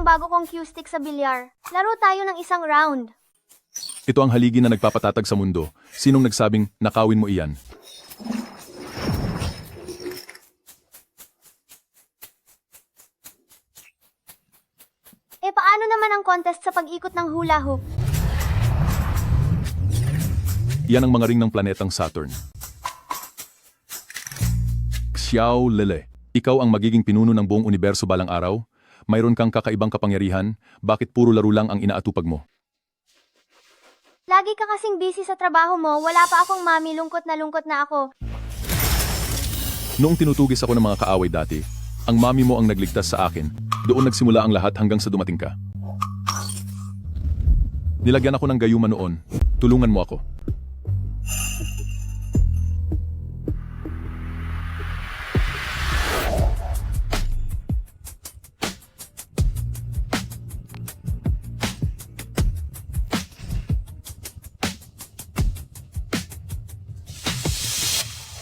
bago kong cue stick sa bilyar. Laro tayo ng isang round. Ito ang haligi na nagpapatatag sa mundo. Sinong nagsabing nakawin mo iyan? Paano naman ang contest sa pag-ikot ng hula hoop? Yan ang mga ring ng planetang Saturn. Xiao Lele, ikaw ang magiging pinuno ng buong universo balang araw? Mayroon kang kakaibang kapangyarihan, bakit puro laro lang ang inaatupag mo? Lagi ka kasing busy sa trabaho mo, wala pa akong mami, lungkot na ako. Noong tinutugis ako ng mga kaaway dati, ang mami mo ang nagligtas sa akin. Doon nagsimula ang lahat hanggang sa dumating ka. Nilagyan ako ng gayuma noon. Tulungan mo ako.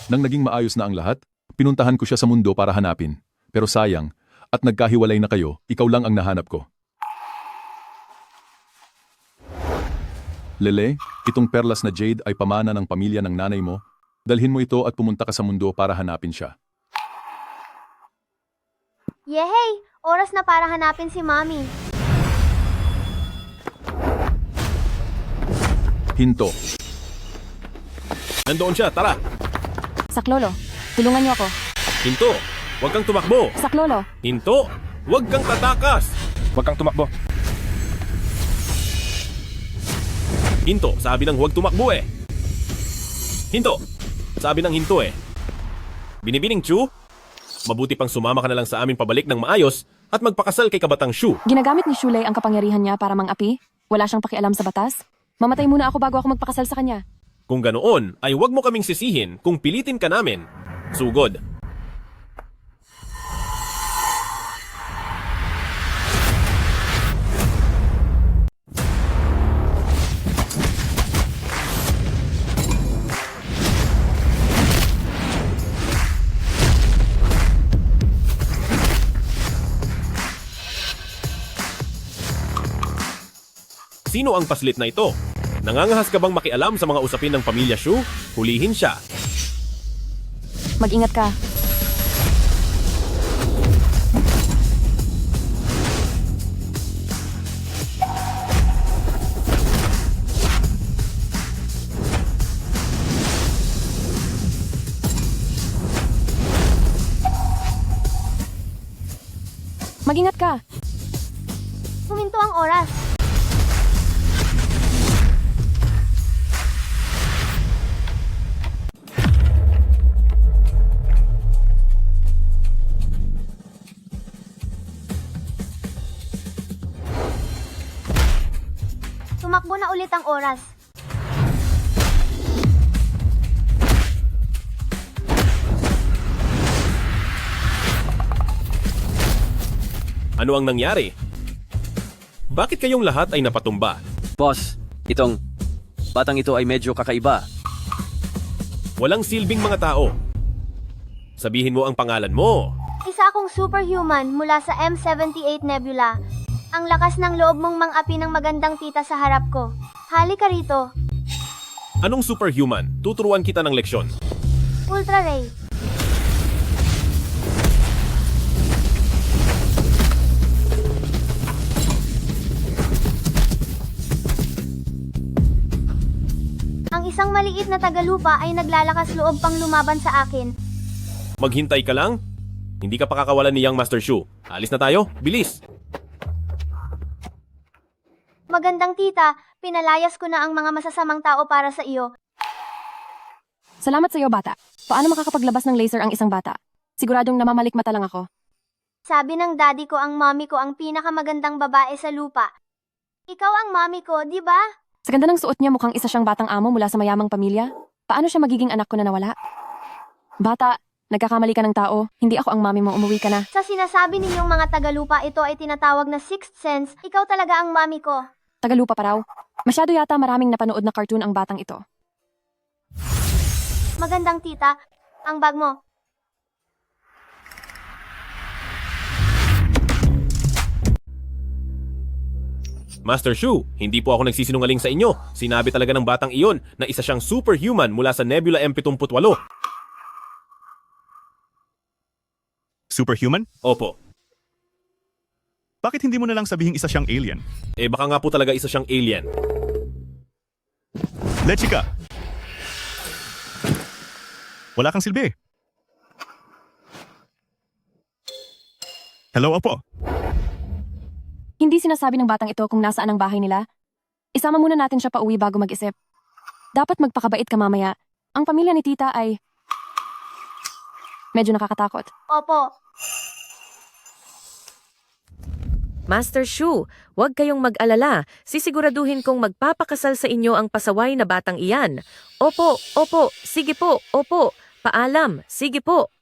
Nang naging maayos na ang lahat, pinuntahan ko siya sa mundo para hanapin. Pero sayang, at nagkahiwalay na kayo, ikaw lang ang nahanap ko. Lele, itong perlas na jade ay pamana ng pamilya ng nanay mo. Dalhin mo ito at pumunta ka sa mundo para hanapin siya. Yehey! Oras na para hanapin si mami. Hinto. Nandoon siya, tara! Saklolo, tulungan niyo ako. Hinto! Huwag kang tumakbo! Saklolo, Hinto! Huwag kang tatakas! Huwag kang tumakbo. Hinto, sabi ng huwag tumakbo eh. Hinto! Sabi ng hinto eh. Binibining Chu? Mabuti pang sumama ka na lang sa amin pabalik ng maayos at magpakasal kay Kabatang Shu. ginagamit ni Shulay ang kapangyarihan niya para mang-api? Wala siyang pakialam sa batas? Mamatay muna ako bago ako magpakasal sa kanya. Kung ganoon, ay huwag mo kaming sisihin kung pilitin ka namin. Sugod. Sino ang paslit na ito? Nangangahas ka bang makialam sa mga usapin ng pamilya Shu? Hulihin siya. Mag-ingat ka. Mag-ingat ka. Huminto ang oras. Tumakbo na ulit ang oras. Ano ang nangyari? Bakit kayong lahat ay napatumba? Boss, itong batang ito ay medyo kakaiba. Walang silbing mga tao. Sabihin mo ang pangalan mo. Isa akong superhuman mula sa M78 Nebula. Ang lakas ng loob mong mang-api ng magandang tita sa harap ko. Halika rito. Anong superhuman? Tuturuan kita ng leksyon. Ultra Ray. Ang isang maliit na tagalupa ay naglalakas loob pang lumaban sa akin. Maghintay ka lang? Hindi ka pakakawalan ni Young Master Shu. Alis na tayo, bilis! Magandang tita, pinalayas ko na ang mga masasamang tao para sa iyo. Salamat sa iyo, bata. Paano makakapaglabas ng laser ang isang bata? Siguradong namamalikmata lang ako. Sabi ng daddy ko ang mommy ko ang pinakamagandang babae sa lupa. Ikaw ang mommy ko, di ba? Sa ganda ng suot niya, mukhang isa siyang batang amo mula sa mayamang pamilya. Paano siya magiging anak ko na nawala? Bata, nagkakamali ka ng tao. Hindi ako ang mami mo, umuwi ka na. Sa sinasabi ninyong mga tagalupa, ito ay tinatawag na sixth sense. Ikaw talaga ang mommy ko. Tagalupa pa raw. Masyado yata maraming napanood na cartoon ang batang ito. Magandang tita, ang bag mo. Master Shu, hindi po ako nagsisinungaling sa inyo. Sinabi talaga ng batang iyon na isa siyang superhuman mula sa Nebula M78. Superhuman? Opo. Bakit hindi mo na lang sabihing isa siyang alien? Eh baka nga po talaga isa siyang alien. Lechika! Wala kang silbi. Hello, Opo. Hindi sinasabi ng batang ito kung nasaan ang bahay nila. Isama muna natin siya pauwi bago mag-isip. Dapat magpakabait ka mamaya. Ang pamilya ni tita ay medyo nakakatakot. Opo. Master Shu, huwag kayong mag-alala. Sisiguraduhin kong magpapakasal sa inyo ang pasaway na batang iyan. Opo, opo, sige po, opo. Paalam, sige po.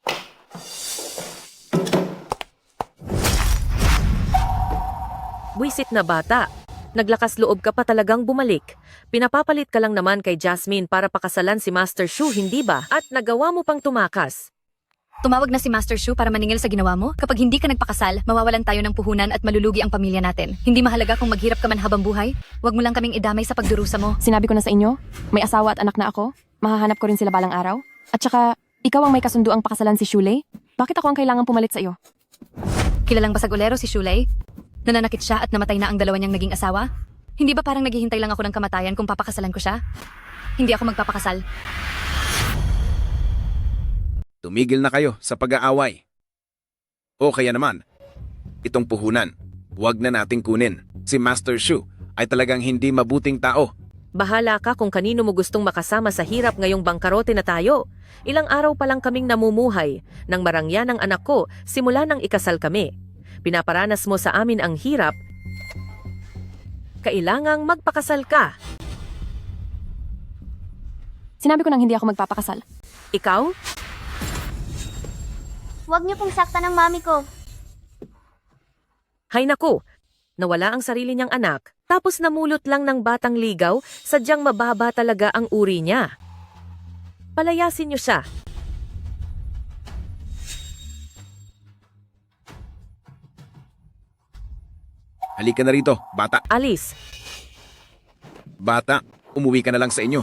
Buisit na bata. Naglakas loob ka pa talagang bumalik. Pinapapalit ka lang naman kay Jasmine para pakasalan si Master Shu, hindi ba? At nagawa mo pang tumakas. Tumawag na si Master Shu para maningil sa ginawa mo. Kapag hindi ka nagpakasal, mawawalan tayo ng puhunan at malulugi ang pamilya natin. Hindi mahalaga kung maghirap ka man habang buhay. Huwag mo lang kaming idamay sa pagdurusa mo. Sinabi ko na sa inyo, may asawa at anak na ako. Mahahanap ko rin sila balang araw. At saka, ikaw ang may kasunduang pakasalan si Shulei. Bakit ako ang kailangang pumalit sa iyo? Kilalang basagulero si Shulei. Nananakit siya at namatay na ang dalawa niyang naging asawa. Hindi ba parang naghihintay lang ako ng kamatayan kung papakasalan ko siya? Hindi ako magpapakasal. Tumigil na kayo sa pag-aaway. O kaya naman, itong puhunan, huwag na nating kunin. Si Master Shu ay talagang hindi mabuting tao. Bahala ka kung kanino mo gustong makasama sa hirap ngayong bangkarote na tayo. Ilang araw pa lang kaming namumuhay nang marangya ng anak ko simula nang ikasal kami. Pinaparanas mo sa amin ang hirap. Kailangang magpakasal ka. Sinabi ko nang hindi ako magpapakasal. Ikaw? Huwag niyo pong saktan ng mami ko. Hay naku, nawala ang sarili niyang anak, tapos namulot lang ng batang ligaw, sadyang mababa talaga ang uri niya. Palayasin niyo siya. Halika na rito, bata. Alis, Bata, umuwi ka na lang sa inyo.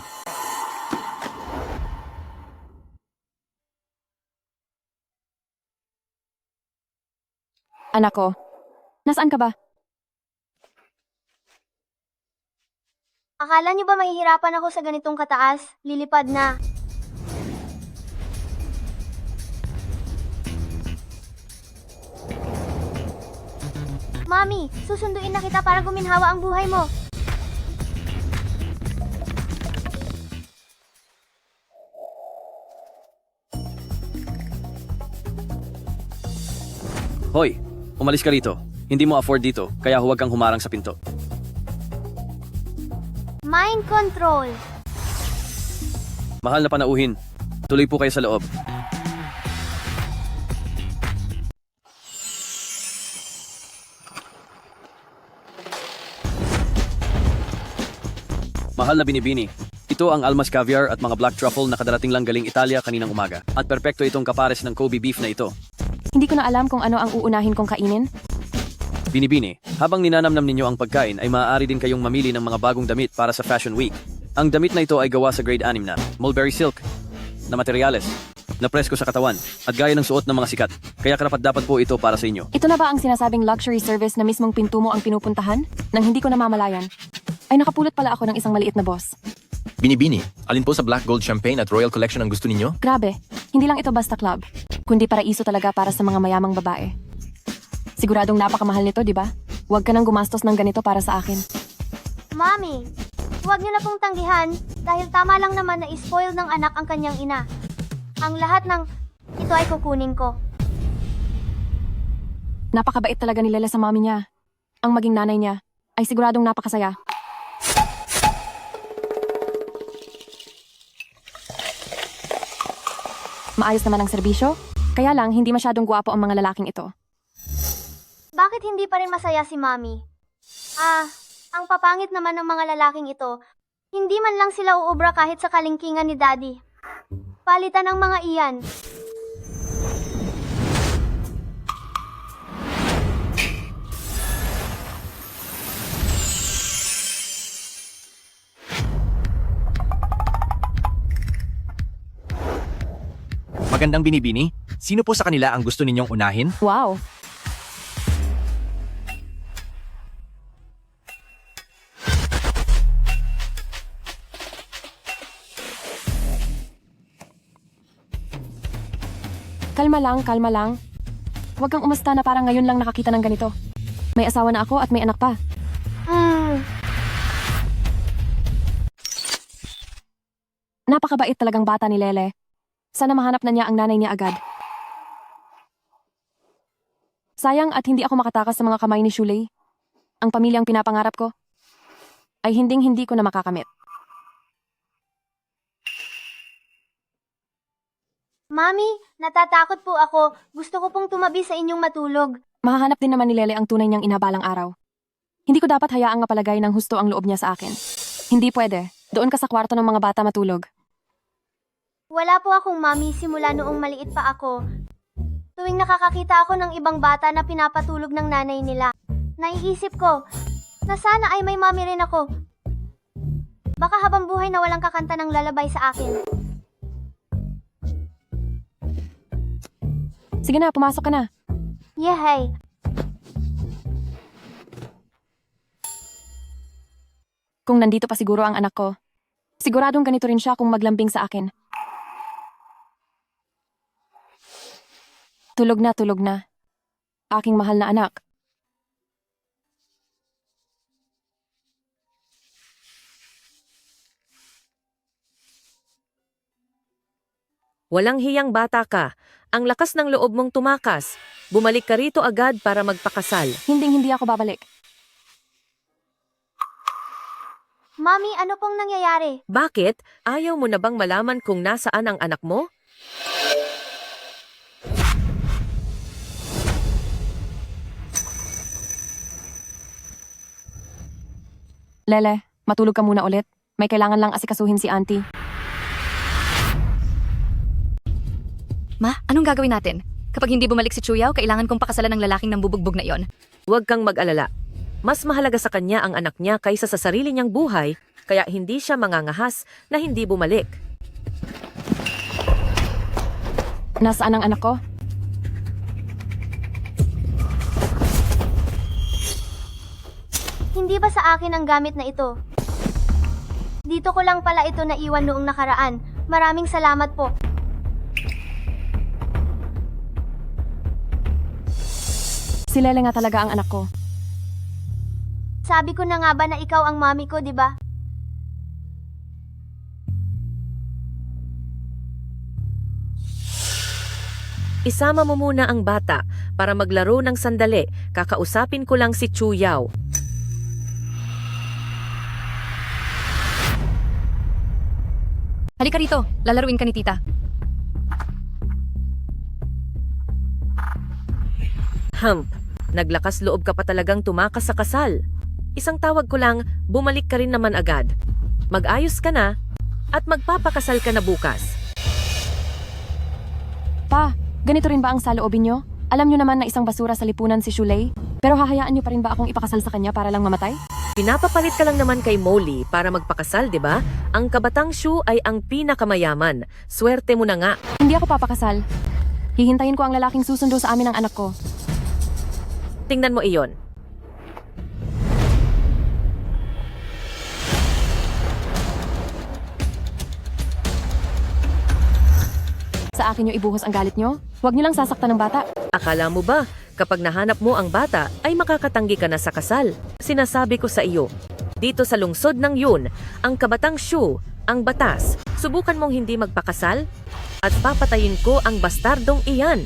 Anak ko, nasaan ka ba? Akala niyo ba mahihirapan ako sa ganitong kataas? Lilipad na. Mami, susunduin na kita para guminhawa ang buhay mo. Hoy, umalis ka rito. Hindi mo afford dito, kaya huwag kang humarang sa pinto. Mind control. Mahal na panauhin. Tuloy po kayo sa loob. Mahal na binibini. Ito ang almas caviar at mga black truffle na kadarating lang galing Italia kaninang umaga. At perpekto itong kapares ng Kobe beef na ito. Hindi ko na alam kung ano ang uunahin kong kainin. Binibini, habang ninanamnam ninyo ang pagkain ay maaari din kayong mamili ng mga bagong damit para sa Fashion Week. Ang damit na ito ay gawa sa grade 6 na mulberry silk na materyales, na presko sa katawan at gaya ng suot ng mga sikat. Kaya karapat-dapat po ito para sa inyo. Ito na ba ang sinasabing luxury service na mismong pinto mo ang pinupuntahan? Nang hindi ko namamalayan. Ay nakapulot pala ako ng isang maliit na boss. Binibini, alin po sa Black Gold Champagne at Royal Collection ang gusto ninyo? Grabe, hindi lang ito basta club, kundi paraiso talaga para sa mga mayamang babae. Siguradong napakamahal nito, di ba? Huwag ka nang gumastos ng ganito para sa akin. Mami, huwag niyo na pong tanggihan dahil tama lang naman na ispoil ng anak ang kanyang ina. Ang lahat ng ito ay kukunin ko. Napakabait talaga ni Lele sa mami niya. Ang maging nanay niya ay siguradong napakasaya. Maayos naman ang serbisyo, kaya lang hindi masyadong gwapo ang mga lalaking ito. Bakit hindi pa rin masaya si Mami? Ang papangit naman ng mga lalaking ito. Hindi man lang sila uubra kahit sa kalingkingan ni Daddy. Palitan ang mga iyan. Magandang binibini. Sino po sa kanila ang gusto ninyong unahin? Wow! Kalma lang, kalma lang. Huwag kang umasta na parang ngayon lang nakakita ng ganito. May asawa na ako at may anak pa. Napakabait talagang bata ni Lele. Sana mahanap na niya ang nanay niya agad. Sayang at hindi ako makatakas sa mga kamay ni Shuley. Ang pamilyang pinapangarap ko ay hinding-hindi ko na makakamit. Mami, natatakot po ako. Gusto ko pong tumabi sa inyong matulog. Mahahanap din naman ni Lele ang tunay niyang inabalang araw. Hindi ko dapat hayaang mapalagay ng husto ang loob niya sa akin. Hindi pwede. Doon ka sa kwarto ng mga bata matulog. Wala po akong mami simula noong maliit pa ako. Tuwing nakakakita ako ng ibang bata na pinapatulog ng nanay nila, naiisip ko na sana ay may mami rin ako. Baka habang buhay na walang kakanta ng lalabay sa akin. Sige na, pumasok ka na. Yehey! Kung nandito pa siguro ang anak ko, siguradong ganito rin siya kung maglambing sa akin. Tulog na, tulog na. Aking mahal na anak. Walang hiyang bata ka. Ang lakas ng loob mong tumakas. Bumalik ka rito agad para magpakasal. Hinding-hindi ako babalik. Mami, ano pong nangyayari? Bakit? Ayaw mo na bang malaman kung nasaan ang anak mo? Lele, matulog ka muna ulit. May kailangan lang asikasuhin si auntie. Ma, anong gagawin natin? Kapag hindi bumalik si Chuyao, kailangan kong pakasalan ng lalaking nambubugbog na iyon. Huwag kang mag-alala. Mas mahalaga sa kanya ang anak niya kaysa sa sarili niyang buhay, kaya hindi siya mangangahas na hindi bumalik. Nasaan ang anak ko? Hindi ba sa akin ang gamit na ito? Dito ko lang pala ito naiwan noong nakaraan. Maraming salamat po. Si Lele nga talaga ang anak ko. Sabi ko na nga ba na ikaw ang mami ko, di ba? Isama mo muna ang bata para maglaro ng sandali. Kakausapin ko lang si Chuyao. Halika rito, lalaruin ka ni tita. Naglakas loob ka pa talagang tumakas sa kasal. Isang tawag ko lang, bumalik ka rin naman agad. Mag-ayos ka na at magpapakasal ka na bukas. Pa, ganito rin ba ang saloobin niyo? Alam niyo naman na isang basura sa lipunan si Shuley, pero hahayaan niyo pa rin ba akong ipakasal sa kanya para lang mamatay? Pinapapalit ka lang naman kay Molly para magpakasal, di ba? Ang kabatang Shu ay ang pinakamayaman. Swerte mo na nga. Hindi ako papakasal. Hihintayin ko ang lalaking susundo sa amin ng anak ko. Tingnan mo iyon. Sa akin niyo ibuhos ang galit niyo? Huwag niyo lang sasaktan ng bata. Akala mo ba, kapag nahanap mo ang bata, ay makakatanggi ka na sa kasal? Sinasabi ko sa iyo, dito sa lungsod ng Yun, ang kabatang Shu, ang batas. Subukan mong hindi magpakasal at papatayin ko ang bastardong iyan.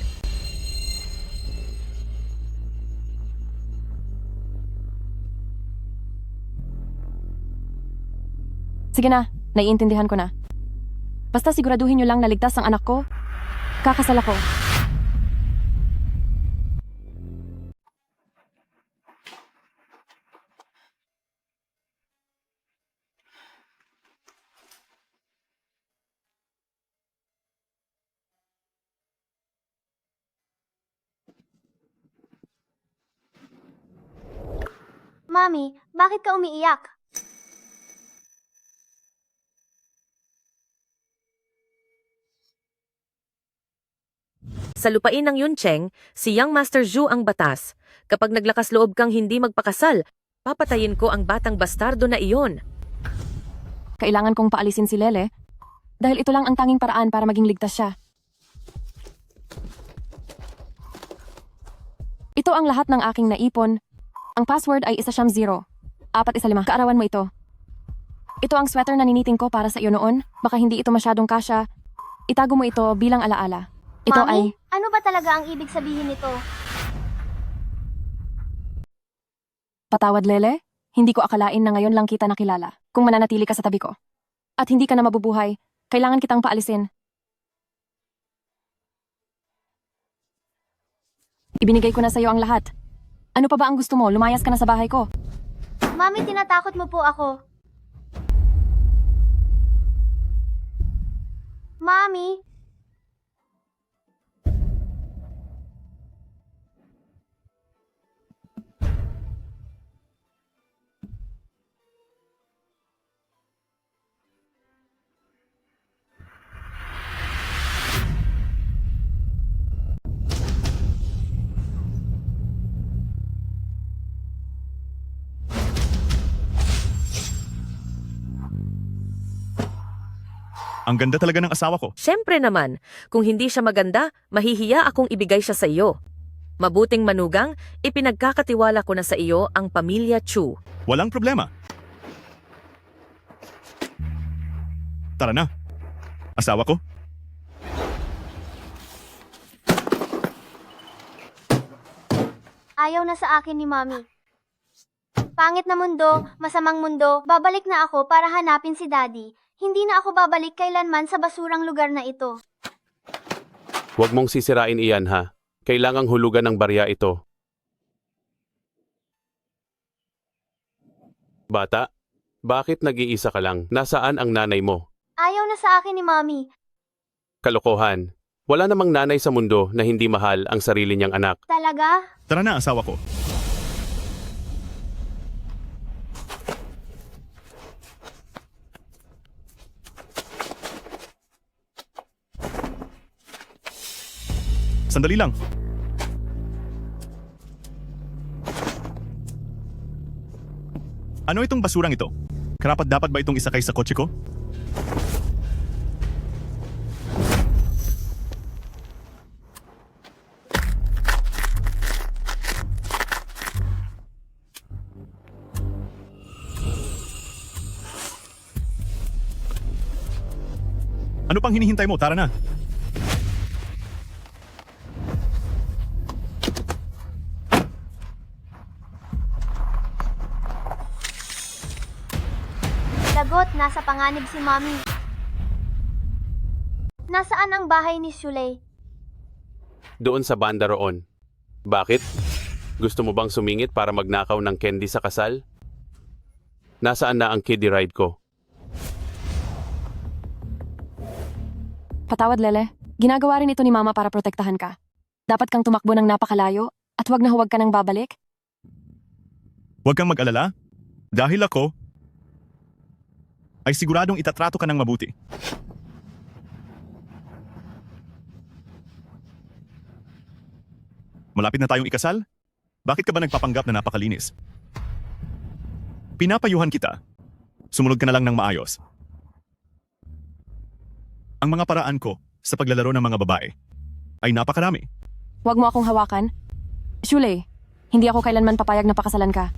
Sige na, naiintindihan ko na. Basta siguraduhin niyo lang na ligtas ang anak ko. Kakasal ako. Mami, bakit ka umiiyak? Sa lupain ng Yuncheng, si Young Master Zhu ang batas. Kapag naglakas loob kang hindi magpakasal, papatayin ko ang batang bastardo na iyon. Kailangan kong paalisin si Lele dahil ito lang ang tanging paraan para maging ligtas siya. Ito ang lahat ng aking naipon. Ang password ay 1-0. 415. Kaarawan mo ito. Ito ang sweater na niniting ko para sa iyo noon. Baka hindi ito masyadong kasya. Itago mo ito bilang alaala. Ito Mami, ay... ano ba talaga ang ibig sabihin nito? Patawad, Lele. Hindi ko akalain na ngayon lang kita nakilala kung mananatili ka sa tabi ko. At hindi ka na mabubuhay. Kailangan kitang paalisin. Ibinigay ko na sa iyo ang lahat. Ano pa ba ang gusto mo? Lumayas ka na sa bahay ko. Mami, tinatakot mo po ako. Mami, Ang ganda talaga ng asawa ko. Siyempre naman, kung hindi siya maganda, mahihiya akong ibigay siya sa iyo. Mabuting manugang, ipinagkakatiwala ko na sa iyo ang pamilya Chu. Walang problema. Tara na. Asawa ko. ayaw na sa akin ni Mami. Pangit na mundo, masamang mundo, babalik na ako para hanapin si Daddy. Hindi na ako babalik kailanman sa basurang lugar na ito. Huwag mong sisirain iyan ha. Kailangang hulugan ng barya ito. Bata, bakit nag-iisa ka lang? Nasaan ang nanay mo? Ayaw na sa akin ni Mami. Kalokohan. Wala namang nanay sa mundo na hindi mahal ang sarili niyang anak. Talaga? Tara na, asawa ko. Sandali lang. Ano itong basurang ito? Karapat-dapat ba itong isakay sa kotse ko? Ano pang hinihintay mo? Tara na. Lagot, nasa panganib si Mami. Nasaan ang bahay ni Shulay? Doon sa banda roon. Bakit? Gusto mo bang sumingit para magnakaw ng candy sa kasal? Nasaan na ang kiddie ride ko? Patawad, Lele. Ginagawa rin ito ni Mama para protektahan ka. Dapat kang tumakbo ng napakalayo at huwag na huwag ka nang babalik. Huwag kang mag-alala. Dahil ako, ay siguradong itatrato ka ng mabuti. Malapit na tayong ikasal? Bakit ka ba nagpapanggap na napakalinis? Pinapayuhan kita. Sumunod ka na lang ng maayos. Ang mga paraan ko sa paglalaro ng mga babae ay napakarami. Huwag mo akong hawakan. Shulay, hindi ako kailanman papayag na pakasalan ka.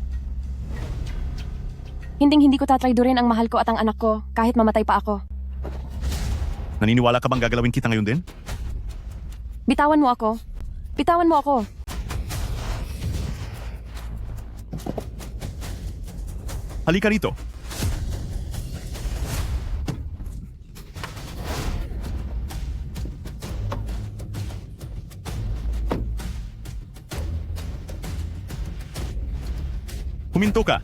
Hindi ko tatraydurin ang mahal ko at ang anak ko kahit mamatay pa ako. Naniniwala ka bang gagalawin kita ngayon din? Bitawan mo ako. Bitawan mo ako. Halika rito. Huminto ka.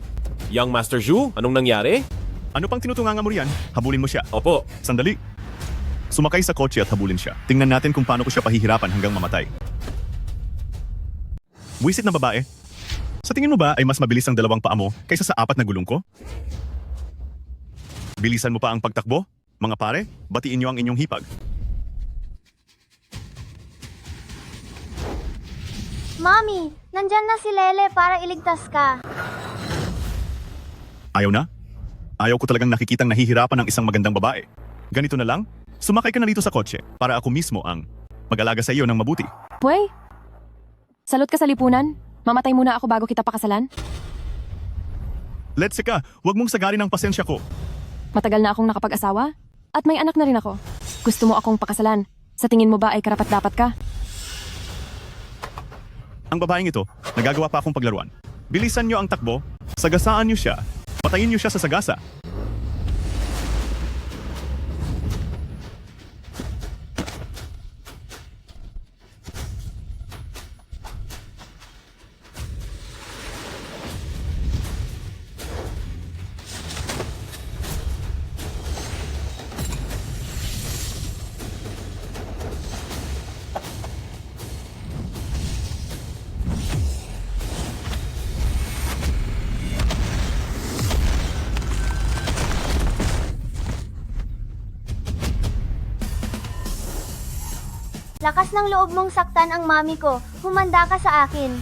Young Master Zhu, anong nangyari? Ano pang tinutunganga mo riyan? Habulin mo siya. Opo, Sandali. Sumakay sa kotse at habulin siya. Tingnan natin kung paano ko siya pahihirapan hanggang mamatay. Buwisit na babae. Sa tingin mo ba ay mas mabilis ang 2 paa mo kaysa sa 4 na gulong ko? Bilisan mo pa ang pagtakbo? Mga pare, batiin niyo ang inyong hipag. Mami, nandyan na si Lele para iligtas ka. Ayaw na? Ayaw ko talagang nakikitang nahihirapan ng isang magandang babae. Ganito na lang, sumakay ka na dito sa kotse para ako mismo ang mag-alaga sa iyo ng mabuti. Pwey? Salot ka sa lipunan? Mamatay muna ako bago kita pakasalan? Let's ka, huwag mong sagarin ang pasensya ko. Matagal na akong nakapag-asawa? At may anak na rin ako. Gusto mo akong pakasalan? Sa tingin mo ba ay karapat-dapat ka? Ang babaeng ito, nagagawa pa akong paglaruan. Bilisan niyo ang takbo, sagasaan niyo siya, patayin niyo siya sa sagasa. Lakas ng loob mong saktan ang mami ko. Humanda ka sa akin.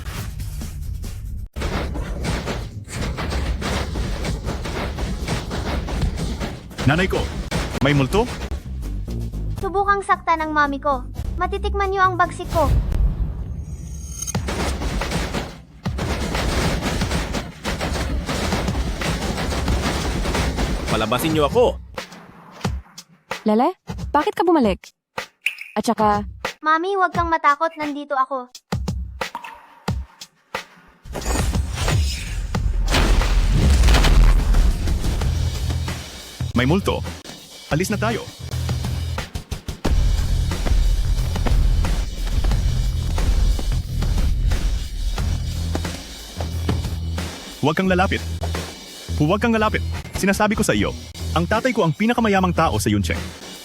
Nanay ko, may multo? Subukang saktan ang mami ko. Matitikman niyo ang bagsik ko. Palabasin niyo ako! Lele, bakit ka bumalik? At saka, Mami, huwag kang matakot. Nandito ako. May multo. Alis na tayo. Huwag kang lalapit. Huwag kang lalapit. Sinasabi ko sa iyo, ang tatay ko ang pinakamayamang tao sa Yuncheng.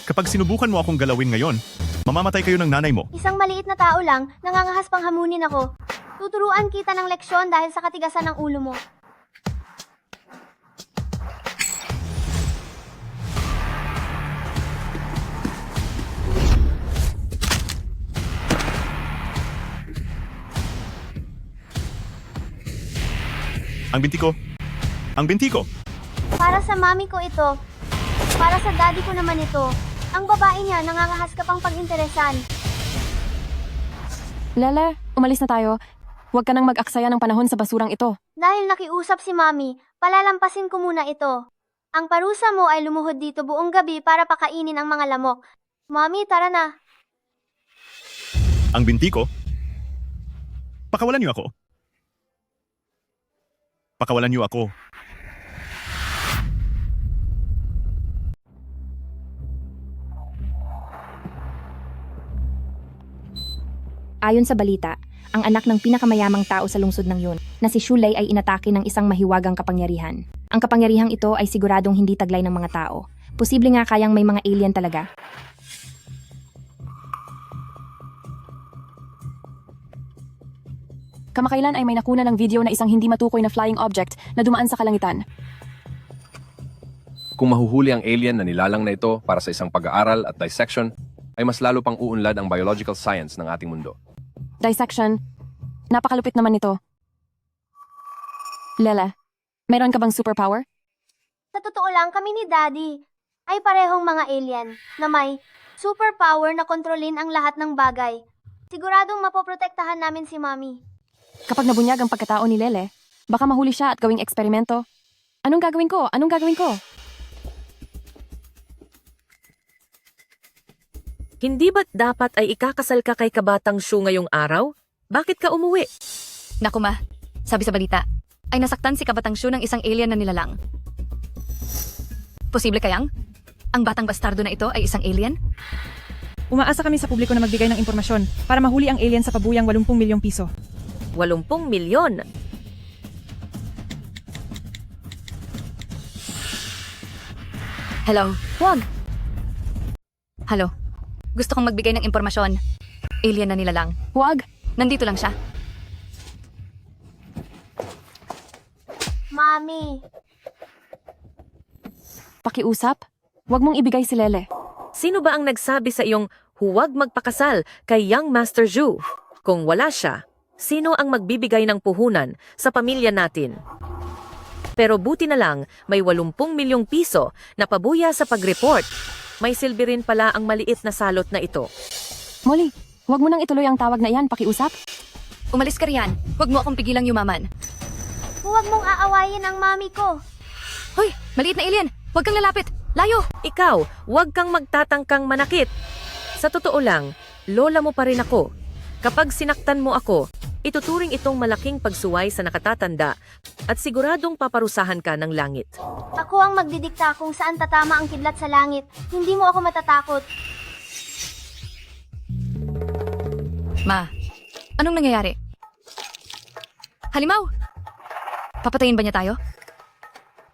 Kapag sinubukan mo akong galawin ngayon, mamamatay kayo ng nanay mo. Isang maliit na tao lang, nangangahas pang hamunin ako. Tuturuan kita ng leksyon dahil sa katigasan ng ulo mo. Ang binti ko. Ang binti ko. Para sa mami ko ito. Para sa daddy ko naman ito. Ang babae niya, nangangahas ka pang pag-interesan. Lele, umalis na tayo. Huwag ka nang mag-aksaya ng panahon sa basurang ito. Dahil nakiusap si mami, palalampasin ko muna ito. Ang parusa mo ay lumuhod dito buong gabi para pakainin ang mga lamok. Mami, tara na. Ang binti ko. Pakawalan niyo ako. Pakawalan niyo ako. Ayon sa balita, ang anak ng pinakamayamang tao sa lungsod ng yun, na si Shulay ay inatake ng isang mahiwagang kapangyarihan. Ang kapangyarihang ito ay siguradong hindi taglay ng mga tao. Posible nga kayang may mga alien talaga. Kamakailan ay may nakuna ng video na isang hindi matukoy na flying object na dumaan sa kalangitan. Kung mahuhuli ang alien na nilalang na ito para sa isang pag-aaral at dissection, ay mas lalo pang uunlad ang biological science ng ating mundo. Dissection. Napakalupit naman nito. Lele, meron ka bang superpower? Sa totoo lang, kami ni Daddy ay parehong mga alien na may superpower na kontrolin ang lahat ng bagay. Siguradong mapoprotektahan namin si Mami. Kapag nabunyag ang pagkatao ni Lele, baka mahuli siya at gawing eksperimento. Anong gagawin ko? Anong gagawin ko? Hindi ba't dapat ay ikakasal ka kay Kabatang Shu ngayong araw? Bakit ka umuwi? Naku ma, sabi sa balita, ay nasaktan si Kabatang Shu ng isang alien na nilalang. Posible kayang ang batang bastardo na ito ay isang alien? Umaasa kami sa publiko na magbigay ng impormasyon para mahuli ang alien sa pabuyang 80 milyong piso. 80 milyon. Hello? Huwag! Hello? Gusto kong magbigay ng impormasyon. Alien na nilalang. Huwag! Nandito lang siya. Mami, Pakiusap? Huwag mong ibigay si Lele. Sino ba ang nagsabi sa iyong huwag magpakasal kay Young Master Zhu? Kung wala siya, Sino ang magbibigay ng puhunan sa pamilya natin? Pero buti na lang, may 80 milyong piso na pabuya sa pag-report. May silbi rin pala ang maliit na salot na ito. Molly, huwag mo nang ituloy ang tawag na iyan, pakiusap. Umalis ka riyan. Huwag mo akong pigilang yumaman. Huwag mong aawayin ang mami ko. Hoy, maliit na alien! Huwag kang lalapit! Layo! Ikaw, huwag kang magtatangkang manakit. Sa totoo lang, lola mo pa rin ako. Kapag sinaktan mo ako, ituturing itong malaking pagsuway sa nakatatanda at siguradong paparusahan ka ng langit. Ako ang magdidikta kung saan tatama ang kidlat sa langit. Hindi mo ako matatakot. Ma, anong nangyayari? Halimaw! Papatayin ba niya tayo?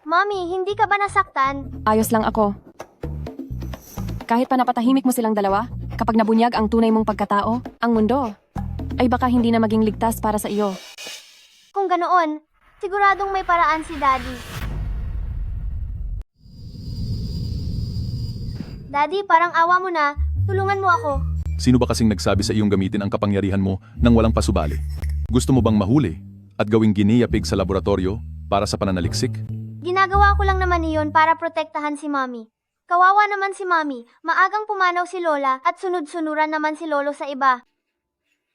Mami, hindi ka ba nasaktan? Ayos lang ako. Kahit pa napatahimik mo silang dalawa, kapag nabunyag ang tunay mong pagkatao, ang mundo, ay baka hindi na maging ligtas para sa iyo. Kung ganoon, siguradong may paraan si Daddy. Daddy, parang awa mo na. Tulungan mo ako. Sino ba kasing nagsabi sa iyong gamitin ang kapangyarihan mo nang walang pasubali? Gusto mo bang mahuli at gawing guinea pig sa laboratorio para sa pananaliksik? Ginagawa ko lang naman iyon para protektahan si Mami. Kawawa naman si Mami, maagang pumanaw si Lola at sunod-sunuran naman si Lolo sa iba.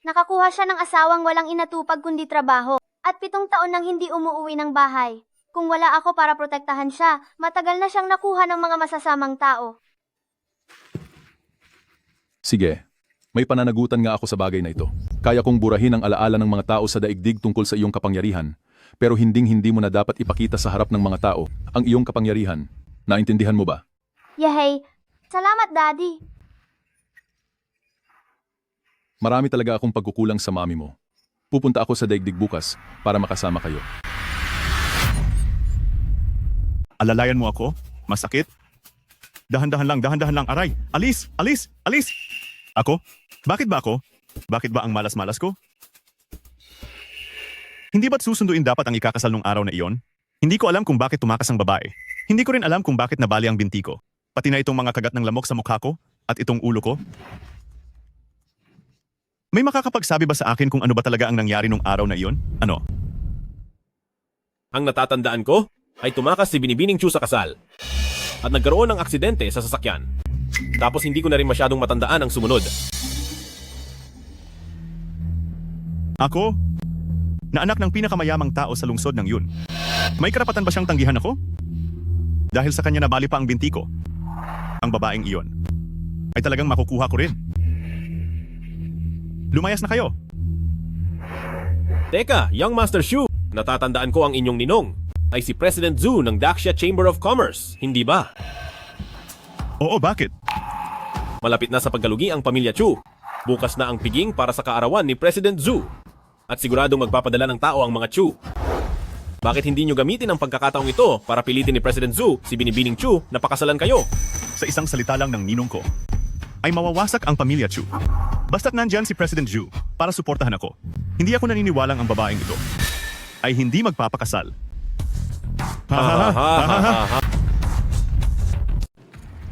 Nakakuha siya ng asawang walang inatupag kundi trabaho at 7 taon nang hindi umuuwi ng bahay. Kung wala ako para protektahan siya, matagal na siyang nakuha ng mga masasamang tao. Sige, may pananagutan nga ako sa bagay na ito. Kaya kong burahin ang alaala ng mga tao sa daigdig tungkol sa iyong kapangyarihan, pero hindi mo na dapat ipakita sa harap ng mga tao ang iyong kapangyarihan. Naintindihan mo ba? Yehey, salamat Daddy. Marami talaga akong pagkukulang sa mami mo. Pupunta ako sa daigdig bukas para makasama kayo. Alalayan mo ako? Masakit? Dahan-dahan lang, aray! Alis! Alis! Alis! Ako? Bakit ba ako? Bakit ba ang malas-malas ko? Hindi ba't susunduin dapat ang ikakasal nung araw na iyon? Hindi ko alam kung bakit tumakas ang babae. Hindi ko rin alam kung bakit nabali ang binti ko. Pati na itong mga kagat ng lamok sa mukha ko at itong ulo ko. May makakapagsabi ba sa akin kung ano ba talaga ang nangyari nung araw na iyon? Ano? Ang natatandaan ko ay tumakas si Binibining Chu sa kasal at nagkaroon ng aksidente sa sasakyan. Tapos hindi ko na rin masyadong matandaan ang sumunod. Ako? Na anak ng pinakamayamang tao sa lungsod ng yun. May karapatan ba siyang tanggihan ako? Dahil sa kanya nabali pa ang binti ko. Ang babaeng iyon ay talagang makukuha ko rin. Lumayas na kayo. Teka, Young Master Shu, natatandaan ko ang inyong ninong ay si President Zhu ng Daxia Chamber of Commerce, hindi ba? Oo, bakit? Malapit na sa pagkalugi ang pamilya Chu. Bukas na ang piging para sa kaarawan ni President Zhu. At siguradong magpapadala ng tao ang mga Chu. Bakit hindi nyo gamitin ang pagkakataong ito para pilitin ni President Zhu si Binibining Chu na pakasalan kayo? Sa isang salita lang ng ninong ko, ay mawawasak ang pamilya Chu. Basta't nandyan si President Zhu para suportahan ako. Hindi ako naniniwalang ang babaeng ito ay hindi magpapakasal.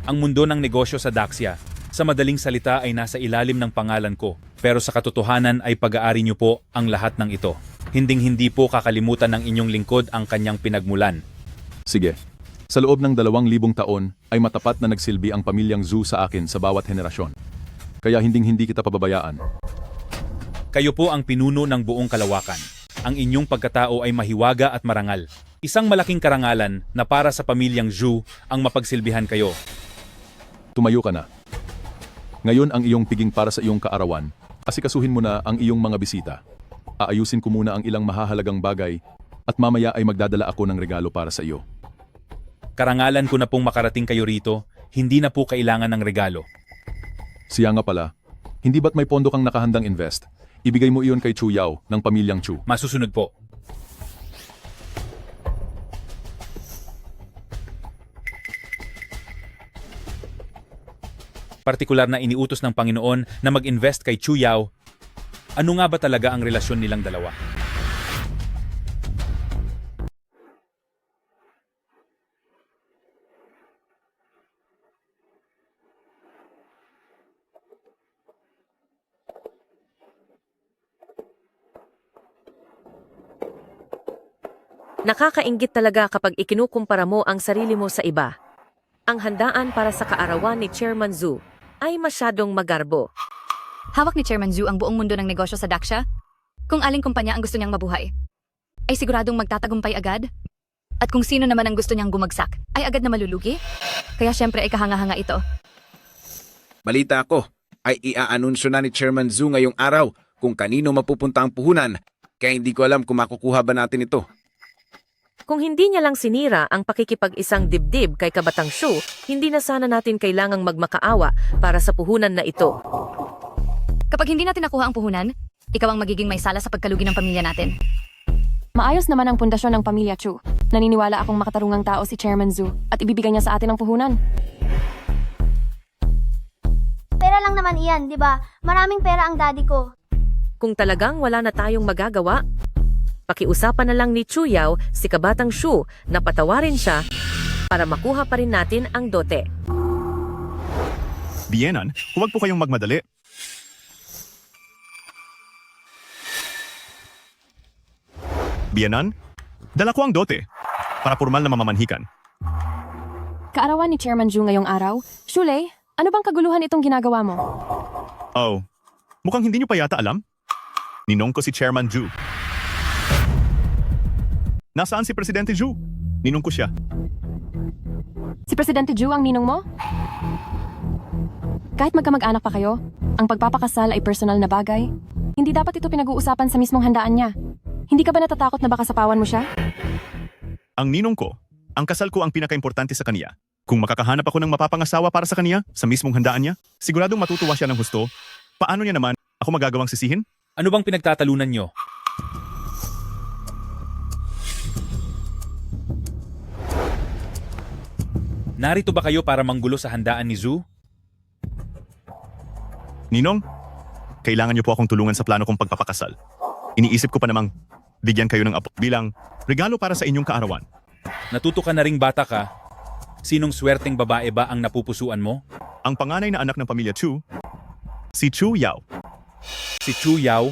Ang mundo ng negosyo sa Daxia, sa madaling salita ay nasa ilalim ng pangalan ko, pero sa katotohanan ay pag-aari niyo po ang lahat ng ito. Hinding-hindi po kakalimutan ng inyong lingkod ang kanyang pinagmulan. Sige. Sa loob ng 2,000 taon ay matapat na nagsilbi ang pamilyang Zhu sa akin sa bawat henerasyon. Kaya hinding-hindi kita pababayaan. Kayo po ang pinuno ng buong kalawakan. Ang inyong pagkatao ay mahiwaga at marangal. Isang malaking karangalan na para sa pamilyang Zhu ang mapagsilbihan kayo. Tumayo ka na. Ngayon ang iyong piging para sa iyong kaarawan. Asikasuhin mo na ang iyong mga bisita. Aayusin ko muna ang ilang mahahalagang bagay at mamaya ay magdadala ako ng regalo para sa iyo. Karangalan ko na pong makarating kayo rito, hindi na po kailangan ng regalo. Siya nga pala, hindi ba't may pondo kang nakahandang invest? Ibigay mo iyon kay Chu Yao ng pamilyang Chu. Masusunod po. Partikular na iniutos ng Panginoon na mag-invest kay Chu Yao. Ano nga ba talaga ang relasyon nilang dalawa? Nakakainggit talaga kapag ikinukumpara mo ang sarili mo sa iba. Ang handaan para sa kaarawan ni Chairman Zhu ay masyadong magarbo. Hawak ni Chairman Zhu ang buong mundo ng negosyo sa Daxia. Kung aling kumpanya ang gusto niyang mabuhay, ay siguradong magtatagumpay agad. At kung sino naman ang gusto niyang bumagsak, ay agad na malulugi. Kaya syempre ay kahanga-hanga ito. Balita ko ay iaanunsyo na ni Chairman Zhu ngayong araw kung kanino mapupunta ang puhunan, kaya hindi ko alam kung makukuha ba natin ito. Kung hindi niya lang sinira ang pakikipag-isang dibdib kay Kabatang Shu, hindi na sana natin kailangang magmakaawa para sa puhunan na ito. Kapag hindi natin nakuha ang puhunan, ikaw ang magiging may sala sa pagkalugi ng pamilya natin. Maayos naman ang pundasyon ng pamilya Chu. Naniniwala akong makatarungang tao si Chairman Zhu at ibibigay niya sa atin ang puhunan. Pera lang naman iyan, di ba? Maraming pera ang daddy ko. Kung talagang wala na tayong magagawa, pakiusapan na lang ni Chu Yao si Kabatang Shu na patawarin siya para makuha pa rin natin ang dote. Bienan, huwag po kayong magmadali. Bienan, dala ko ang dote para formal na mamamanhikan. Kaarawan ni Chairman Zhu ngayong araw. Shulei, ano bang kaguluhan itong ginagawa mo? Oh, mukhang hindi niyo pa yata alam. Ninong ko si Chairman Zhu. Nasaan si Presidente Zhu? Ninong ko siya. Si Presidente Zhu ang ninong mo? Kahit magkamag-anak pa kayo, ang pagpapakasal ay personal na bagay. Hindi dapat ito pinag-uusapan sa mismong handaan niya. Hindi ka ba natatakot na baka sapawan mo siya? Ang ninong ko, ang kasal ko ang pinakaimportante sa kaniya. Kung makakahanap ako ng mapapangasawa para sa kaniya sa mismong handaan niya, siguradong matutuwa siya ng husto. Paano niya naman ako magagawang sisihin? Ano bang pinagtatalunan nyo? Narito ba kayo para manggulo sa handaan ni Zhu? Ninong, kailangan niyo po akong tulungan sa plano kong pagpapakasal. Iniisip ko pa namang bigyan kayo ng apo bilang regalo para sa inyong kaarawan. Natuto ka na ring bata ka. Sinong swerteng babae ba ang napupusuan mo? Ang panganay na anak ng pamilya Chu, si Chu Yao. Si Chu Yao?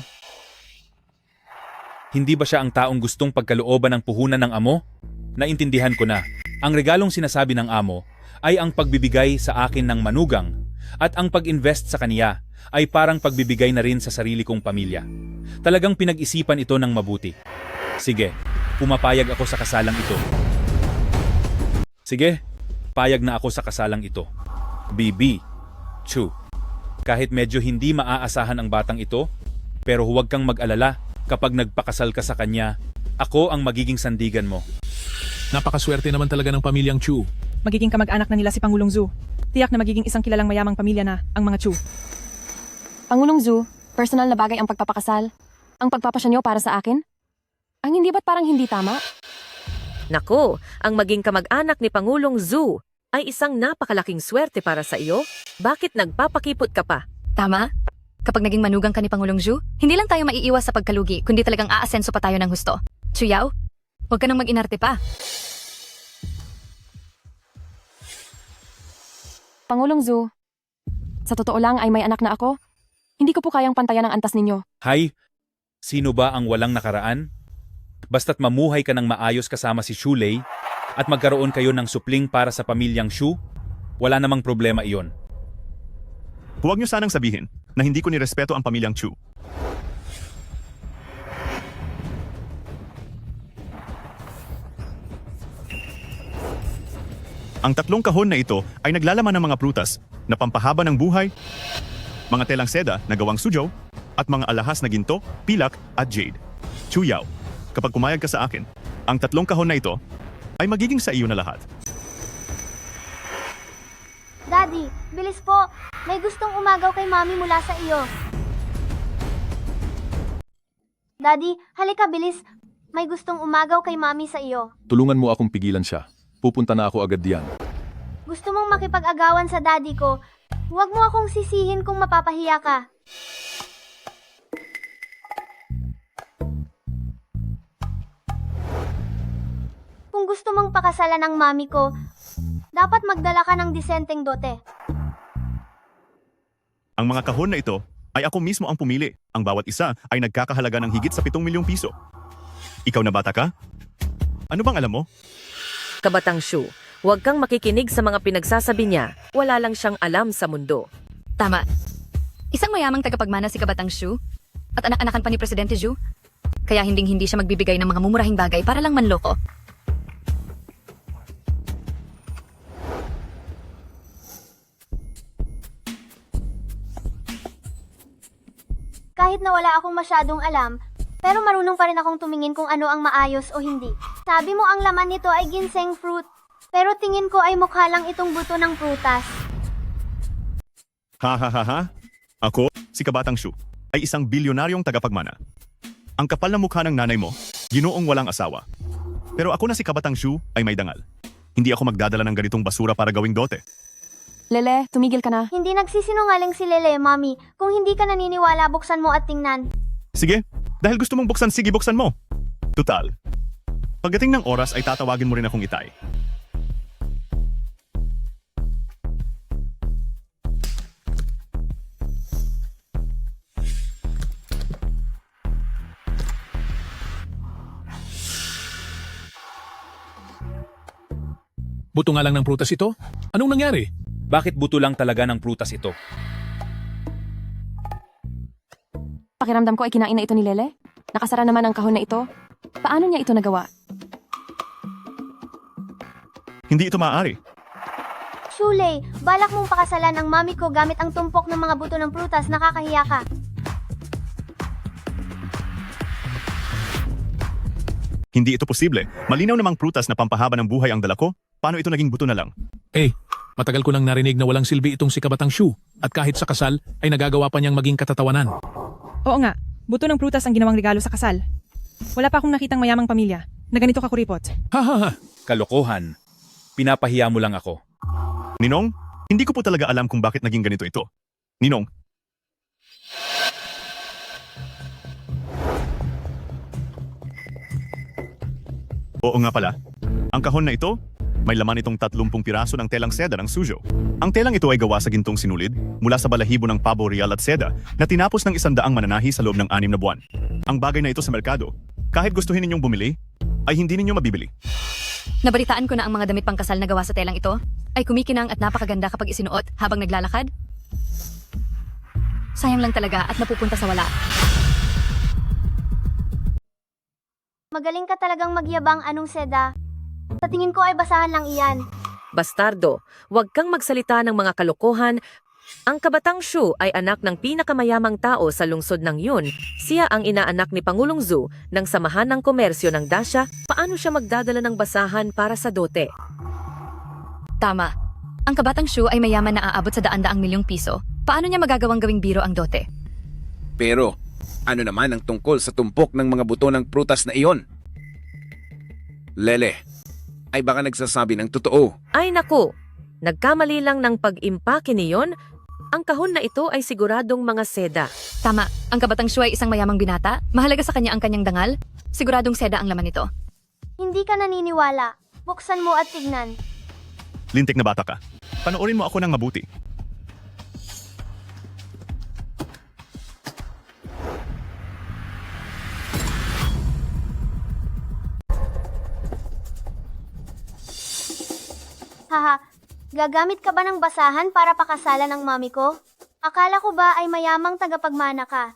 Hindi ba siya ang taong gustong pagkalooban ng puhunan ng amo? Naintindihan ko na. Ang regalong sinasabi ng amo ay ang pagbibigay sa akin ng manugang at ang pag-invest sa kaniya ay parang pagbibigay na rin sa sarili kong pamilya. Talagang pinag-isipan ito ng mabuti. Sige, pumapayag ako sa kasalang ito. Sige, payag na ako sa kasalang ito. BB, Chu. Kahit medyo hindi maaasahan ang batang ito, pero huwag kang mag-alala kapag nagpakasal ka sa kanya, ako ang magiging sandigan mo. Napakaswerte naman talaga ng pamilyang Chu. Magiging kamag-anak na nila si Pangulong Zhu. Tiyak na magiging isang kilalang mayamang pamilya na ang mga Chu. Pangulong Zhu, personal na bagay ang pagpapakasal. Ang pagpapasya niyo para sa akin? Ang hindi ba't parang hindi tama? Nako, ang maging kamag-anak ni Pangulong Zhu ay isang napakalaking swerte para sa iyo. Bakit nagpapakipot ka pa? Tama? Kapag naging manugang ka ni Pangulong Zhu, hindi lang tayo maiiwas sa pagkalugi, kundi talagang aasenso pa tayo ng husto. Chu Yao, huwag ka nang mag-inarte pa. Pangulong Zhu, sa totoo lang ay may anak na ako. Hindi ko po kayang pantayan ang antas ninyo. Hay, sino ba ang walang nakaraan? Basta't mamuhay ka ng maayos kasama si Shulei at magkaroon kayo ng supling para sa pamilyang Shu, wala namang problema iyon. Huwag niyo sanang sabihin na hindi ko nirespeto ang pamilyang Chu. Ang tatlong kahon na ito ay naglalaman ng mga prutas na pampahaba ng buhay, mga telang seda na gawang suzhou, at mga alahas na ginto, pilak at jade. Chu Yao, kapag pumayag ka sa akin, ang tatlong kahon na ito ay magiging sa iyo na lahat. Daddy, bilis po. May gustong umagaw kay Mami mula sa iyo. Daddy, halika bilis. May gustong umagaw kay Mami sa iyo. Tulungan mo akong pigilan siya. Pupunta na ako agad diyan. Gusto mong makipag-agawan sa daddy ko. Huwag mo akong sisihin kung mapapahiya ka. Kung gusto mong pakasalan ng mami ko, dapat magdala ka ng disenteng dote. Ang mga kahon na ito ay ako mismo ang pumili. Ang bawat isa ay nagkakahalaga ng higit sa 7 milyong piso. Ikaw na bata ka? Ano bang alam mo? Kabatang Shu, huwag kang makikinig sa mga pinagsasabi niya. Wala lang siyang alam sa mundo. Tama. Isang mayamang tagapagmana si Kabatang Shu at anak-anakan pa ni Presidente Zhu. Kaya hindi siya magbibigay ng mga mumurahing bagay para lang manloko. Kahit na wala akong masyadong alam, pero marunong pa rin akong tumingin kung ano ang maayos o hindi. Sabi mo ang laman nito ay ginseng fruit, pero tingin ko ay mukha lang itong buto ng prutas. Ha ha ha ha. Ako, si Kabatang Shu, ay isang bilyonaryong tagapagmana. Ang kapal ng mukha ng nanay mo, ginoong walang asawa. Pero ako na si Kabatang Shu ay may dangal. Hindi ako magdadala ng ganitong basura para gawing dote. Lele, tumigil ka na. Hindi nagsisinungaling si Lele, Mami. Kung hindi ka naniniwala, buksan mo at tingnan. Sige, dahil gusto mong buksan, sige buksan mo. Tutal. Pagdating ng oras ay tatawagin mo rin akong Itay. Buto nga lang ng prutas ito? Anong nangyari? Bakit buto lang talaga ng prutas ito? Pakiramdam ko ay kinain na ito ni Lele. Nakasara naman ang kahon na ito. Paano niya ito nagawa? Hindi ito maaari. Shuley, balak mong pakasalan ang mami ko gamit ang tumpok ng mga buto ng prutas, nakakahiya ka. Hindi ito posible. Malinaw namang prutas na pampahaba ng buhay ang dala ko. Paano ito naging buto na lang? Matagal ko nang narinig na walang silbi itong si Kabatang Shu at kahit sa kasal ay nagagawa pa niyang maging katatawanan. Oo nga, buto ng prutas ang ginawang regalo sa kasal. Wala pa akong nakitang mayamang pamilya na ganito kakuripot. Ha ha ha! Kalokohan. Pinapahiya mo lang ako. Ninong, hindi ko po talaga alam kung bakit naging ganito ito. Ninong, oo nga pala. Ang kahon na ito, may laman itong 30 piraso ng telang seda ng Suzhou. Ang telang ito ay gawa sa gintong sinulid mula sa balahibo ng pabo real at seda na tinapos ng 100 mananahi sa loob ng 6 na buwan. Ang bagay na ito sa merkado, kahit gustuhin ninyong bumili, ay hindi ninyo mabibili. Nabalitaan ko na ang mga damit pangkasal na gawa sa telang ito ay kumikinang at napakaganda kapag isinuot habang naglalakad. Sayang lang talaga at napupunta sa wala. Magaling ka talagang magyabang, anong seda. Sa tingin ko ay basahan lang iyan. Bastardo, huwag kang magsalita ng mga kalokohan. Ang Kabatang Shu ay anak ng pinakamayamang tao sa lungsod ng Yun. Siya ang inaanak ni Pangulong Zhu ng Samahan ng Komersyo ng Dasha. Paano siya magdadala ng basahan para sa dote? Tama. Ang Kabatang Shu ay mayaman na aabot sa daan-daang milyong piso. Paano niya magagawang gawing biro ang dote? Pero, ano naman ang tungkol sa tumpok ng mga buto ng prutas na iyon? Lele, ay baka nagsasabi ng totoo. Ay naku, nagkamali lang ng pag-impake niyon. Ang kahon na ito ay siguradong mga seda. Tama. Ang Kabatang Shu ay isang mayamang binata. Mahalaga sa kanya ang kanyang dangal. Siguradong seda ang laman nito. Hindi ka naniniwala. Buksan mo at tignan. Lintik na bata ka. Panoorin mo ako ng mabuti. Haha, gagamit ka ba ng basahan para pakasalan ng mami ko? Akala ko ba ay mayamang tagapagmana ka?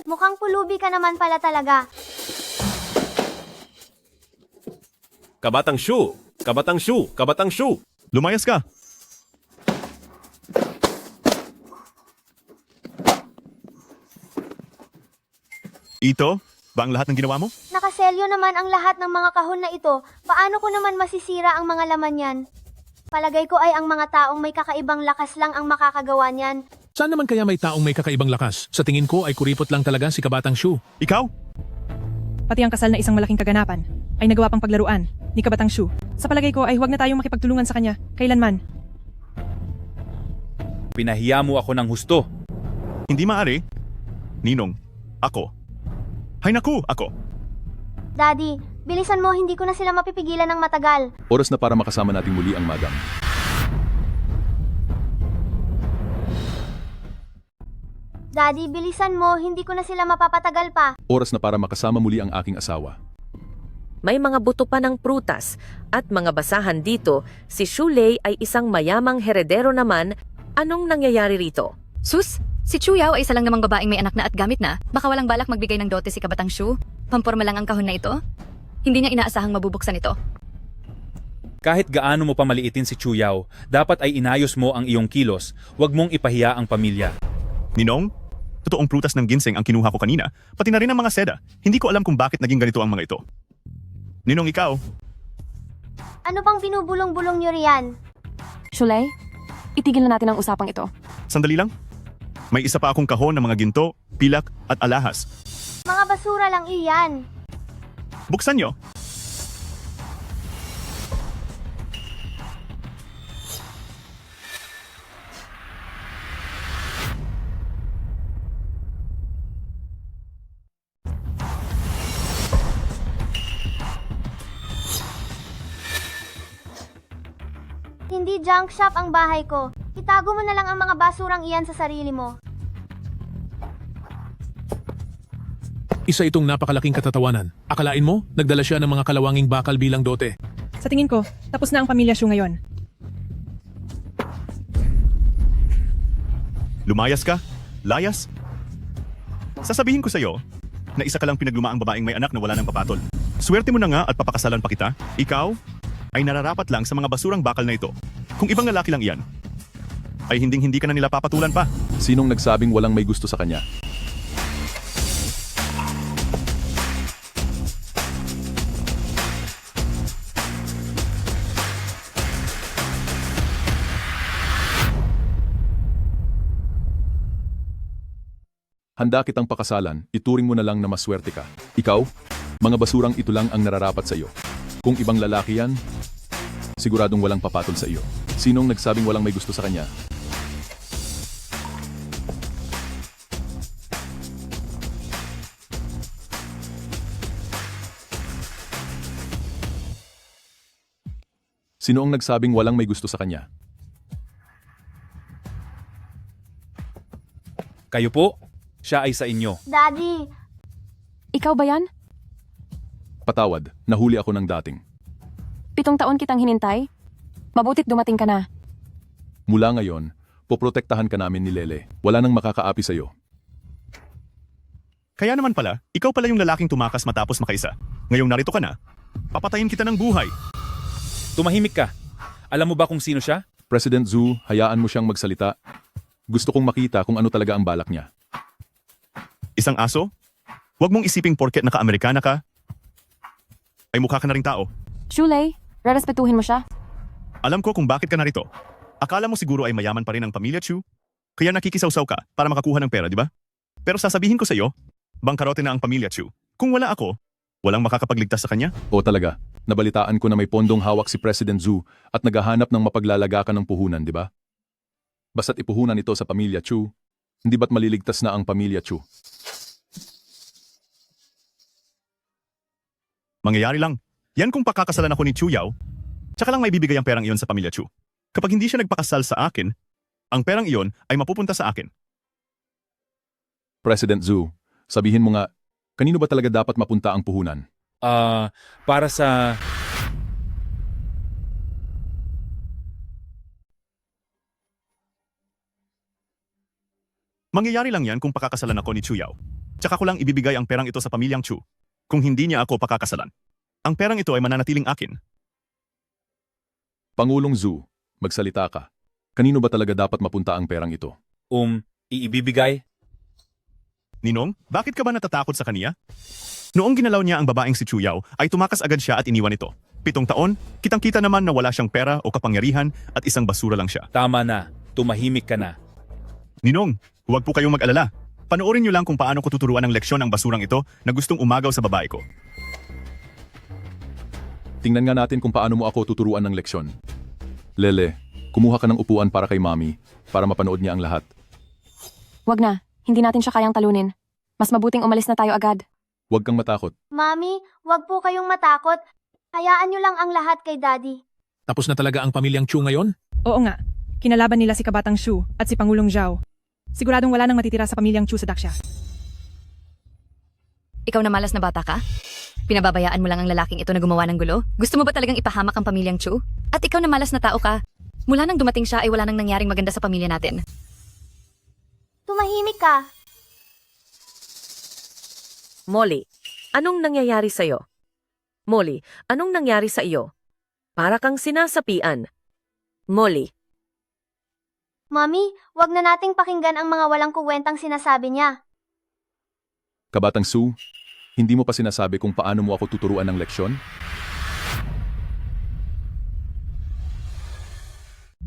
Mukhang pulubi ka naman pala talaga. Kabatang Shu! Kabatang Shu! Kabatang Shu! Lumayas ka! Ito, ba ang lahat ng ginawa mo? Nakaselyo naman ang lahat ng mga kahon na ito. Paano ko naman masisira ang mga laman yan? Palagay ko ay ang mga taong may kakaibang lakas lang ang makakagawa niyan. Saan naman kaya may taong may kakaibang lakas? Sa tingin ko ay kuripot lang talaga si Kabatang Shu. Ikaw? Pati ang kasal na isang malaking kaganapan ay nagawa pang paglaruan ni Kabatang Shu. Sa palagay ko ay huwag na tayong makipagtulungan sa kanya, kailanman. Pinahiya mo ako ng husto. Hindi maaari. Ninong, ako. Hay naku, ako. Daddy, bilisan mo, hindi ko na sila mapipigilan ng matagal. Oras na para makasama natin muli ang madam. Daddy, bilisan mo, hindi ko na sila mapapatagal pa. Oras na para makasama muli ang aking asawa. May mga buto pa ng prutas at mga basahan dito. Si Shulei ay isang mayamang heredero naman. Anong nangyayari rito? Sus, si Chu Yao ay isa lang namang babaeng may anak na at gamit na. Baka walang balak magbigay ng dote si Kabatang Shu. Pamporma lang ang kahon na ito. Hindi niya inaasahang mabubuksan ito. Kahit gaano mo pa maliitin si Chu Yao, dapat ay inayos mo ang iyong kilos, huwag mong ipahiya ang pamilya. Ninong, totoong prutas ng ginseng ang kinuha ko kanina, pati na rin ang mga seda. Hindi ko alam kung bakit naging ganito ang mga ito. Ninong, ikaw, Ano pang binubulong-bulong niyo riyan? Shulay, itigil na natin ang usapang ito. sandali lang. May isa pa akong kahon ng mga ginto, pilak at alahas. Mga basura lang iyan. Buksan nyo. Hindi junk shop ang bahay ko. Itago mo na lang ang mga basurang iyan sa sarili mo. Isa itong napakalaking katatawanan. Akalain mo, nagdala siya ng mga kalawanging bakal bilang dote. Sa tingin ko, tapos na ang pamilya Shu ngayon. Lumayas ka? Layas? Sasabihin ko sa'yo na isa ka lang pinaglumaang babaeng may anak na wala ng papatol. Swerte mo na nga at papakasalan pa kita. Ikaw ay nararapat lang sa mga basurang bakal na ito. Kung ibang lalaki lang iyan, ay hinding-hindi ka na nila papatulan pa. Sinong nagsabing walang may gusto sa kanya? Handa kitang pakasalan, ituring mo na lang na maswerte ka. Ikaw, mga basurang ito lang ang nararapat sa iyo. Kung ibang lalaki yan, siguradong walang papatol sa iyo. Sinong nagsabing walang may gusto sa kanya? Sino ang nagsabing walang may gusto sa kanya? Kayo po, siya ay sa inyo. Daddy, Ikaw ba yan? Patawad, nahuli ako ng dating. 7 taon kitang hinintay? Mabutit dumating ka na. Mula ngayon, poprotektahan ka namin ni Lele. Wala nang makakaapi sa iyo. Kaya naman pala, ikaw pala yung lalaking tumakas matapos makaisa. Ngayong narito ka na, papatayin kita ng buhay. Tumahimik ka. Alam mo ba kung sino siya? President Zhu, hayaan mo siyang magsalita. Gusto kong makita kung ano talaga ang balak niya. Isang aso? Huwag mong isiping porket naka-Amerikana ka, ay mukha ka na ring tao. Shulay, rerespetuhin mo siya. Alam ko kung bakit ka narito. Akala mo siguro ay mayaman pa rin ang pamilya Chu, kaya nakikisawsaw ka para makakuha ng pera, di ba? Pero sasabihin ko sa iyo, bangkarote na ang pamilya Chu. Kung wala ako, walang makakapagligtas sa kanya. O talaga, nabalitaan ko na may pondong hawak si President Zhu at naghahanap ng mapaglalaga ng puhunan, di ba? Basta't ipuhunan ito sa pamilya Chu, hindi ba't maliligtas na ang pamilya Chu? Mangyayari lang. Yan kung pakakasalan ako ni Chu Yao, tsaka lang may bibigay ang perang iyon sa pamilya Chu. Kapag hindi siya nagpakasal sa akin, ang perang iyon ay mapupunta sa akin. President Zhu, sabihin mo nga, kanino ba talaga dapat mapunta ang puhunan? Para sa... Mangyayari lang yan kung pakakasalan ako ni Chu Yao. Tsaka ko lang ibibigay ang perang ito sa pamilyang Chu kung hindi niya ako pakakasalan. Ang perang ito ay mananatiling akin. Pangulong Zhu, magsalita ka. Kanino ba talaga dapat mapunta ang perang ito? Iibibigay? Ninong, bakit ka ba natatakot sa kaniya? Noong ginalaw niya ang babaeng si Chu Yao, ay tumakas agad siya at iniwan ito. 7 taon, kitang-kita naman na wala siyang pera o kapangyarihan at isang basura lang siya. Tama na. Tumahimik ka na. Ninong, huwag po kayong mag-alala. Panoorin niyo lang kung paano ko tuturuan ng leksyon ang basurang ito na gustong umagaw sa babae ko. Tingnan nga natin kung paano mo ako tuturuan ng leksyon. Lele, kumuha ka ng upuan para kay Mami, para mapanood niya ang lahat. Wag na, hindi natin siya kayang talunin. Mas mabuting umalis na tayo agad. Huwag kang matakot. Mami, wag po kayong matakot. Hayaan niyo lang ang lahat kay Daddy. Tapos na talaga ang pamilyang Chu ngayon? Oo nga, kinalaban nila si Kabatang Shu at si Pangulong Zhao. Siguradong wala nang matitira sa pamilyang Chu sa Daxia. Ikaw na malas na bata ka? Pinababayaan mo lang ang lalaking ito na gumawa ng gulo? Gusto mo ba talagang ipahamak ang pamilyang Chu? At ikaw na malas na tao ka. Mula nang dumating siya ay wala nang nangyaring maganda sa pamilya natin. Tumahimik ka. Molly, anong nangyayari sa'yo? Molly, anong nangyari sa iyo? Para kang sinasapian. Molly, Mami, wag na nating pakinggan ang mga walang kuwentang sinasabi niya. Kabatang Sue, hindi mo pa sinasabi kung paano mo ako tuturuan ng leksyon?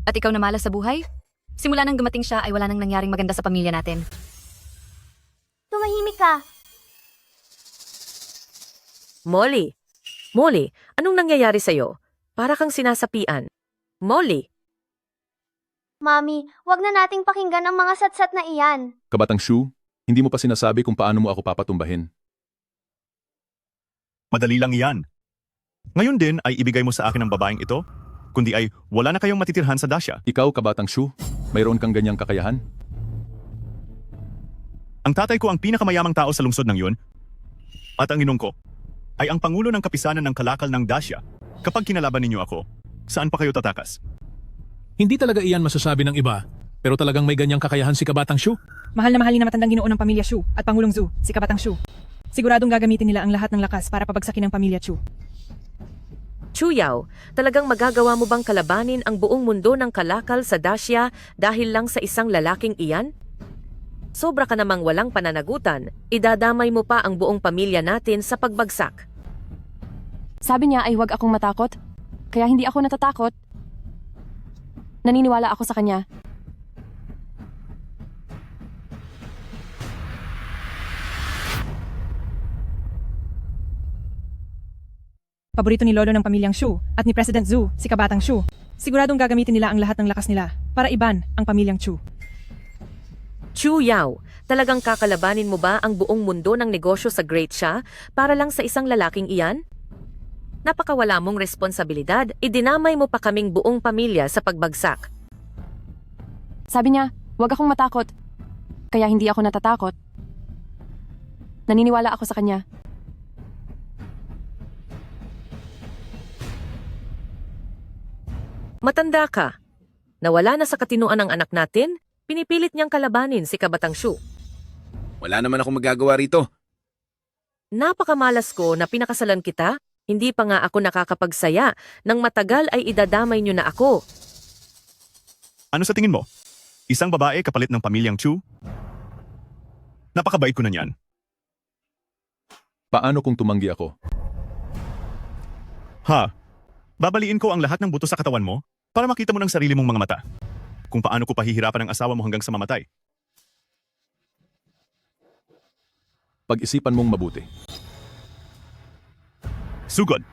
At ikaw na malas sa buhay? Simula nang dumating siya ay wala nang nangyaring maganda sa pamilya natin. Tumahimik ka. Molly, Molly, anong nangyayari sa'yo? Para kang sinasapian. Molly, Mami, wag na nating pakinggan ang mga satsat na iyan. Kabatang Sue, hindi mo pa sinasabi kung paano mo ako papatumbahin. Madali lang iyan. Ngayon din ay ibigay mo sa akin ang babaeng ito, kundi ay wala na kayong matitirhan sa Dacia. Ikaw, Kabatang Sue, mayroon kang ganyang kakayahan? Ang tatay ko ang pinakamayamang tao sa lungsod ng yun, at ang inong ko ay ang pangulo ng kapisanan ng kalakal ng Dacia. Kapag kinalaban ninyo ako, saan pa kayo tatakas? Hindi talaga iyan masasabi ng iba, pero talagang may ganyang kakayahan si Kabatang Shu. Mahal na matandang ginoo ng pamilya Shu at Pangulong Zhu, si Kabatang Shu. Siguradong gagamitin nila ang lahat ng lakas para pabagsakin ang pamilya Chu. Chuyaw, talagang magagawa mo bang kalabanin ang buong mundo ng kalakal sa Dacia dahil lang sa isang lalaking iyan? Sobra ka namang walang pananagutan, idadamay mo pa ang buong pamilya natin sa pagbagsak. Sabi niya ay huwag akong matakot, kaya hindi ako natatakot. Naniniwala ako sa kanya. Paborito ni Lolo ng pamilyang Shu at ni President Zhu, si Kabatang Shu. Siguradong gagamitin nila ang lahat ng lakas nila para iban ang pamilyang Chu. Chuyaw, talagang kakalabanin mo ba ang buong mundo ng negosyo sa Great Sha para lang sa isang lalaking iyan? Napakawala mong responsibilidad, idinamay mo pa kaming buong pamilya sa pagbagsak. Sabi niya, huwag akong matakot, kaya hindi ako natatakot. Naniniwala ako sa kanya. Matanda ka. Nawala na sa katinuan ng anak natin, pinipilit niyang kalabanin si Kabatang Shu. Wala naman akong magagawa rito. Napakamalas ko na pinakasalan kita, hindi pa nga ako nakakapagsaya, nang matagal ay idadamay niyo na ako. Ano sa tingin mo? Isang babae kapalit ng pamilyang Chu? Napakabait ko na niyan. Paano kung tumanggi ako? Ha? Babaliin ko ang lahat ng buto sa katawan mo para makita mo ng sarili mong mga mata. Kung paano ko pahihirapan ang asawa mo hanggang sa mamatay. Pag-isipan mong mabuti. Sugod!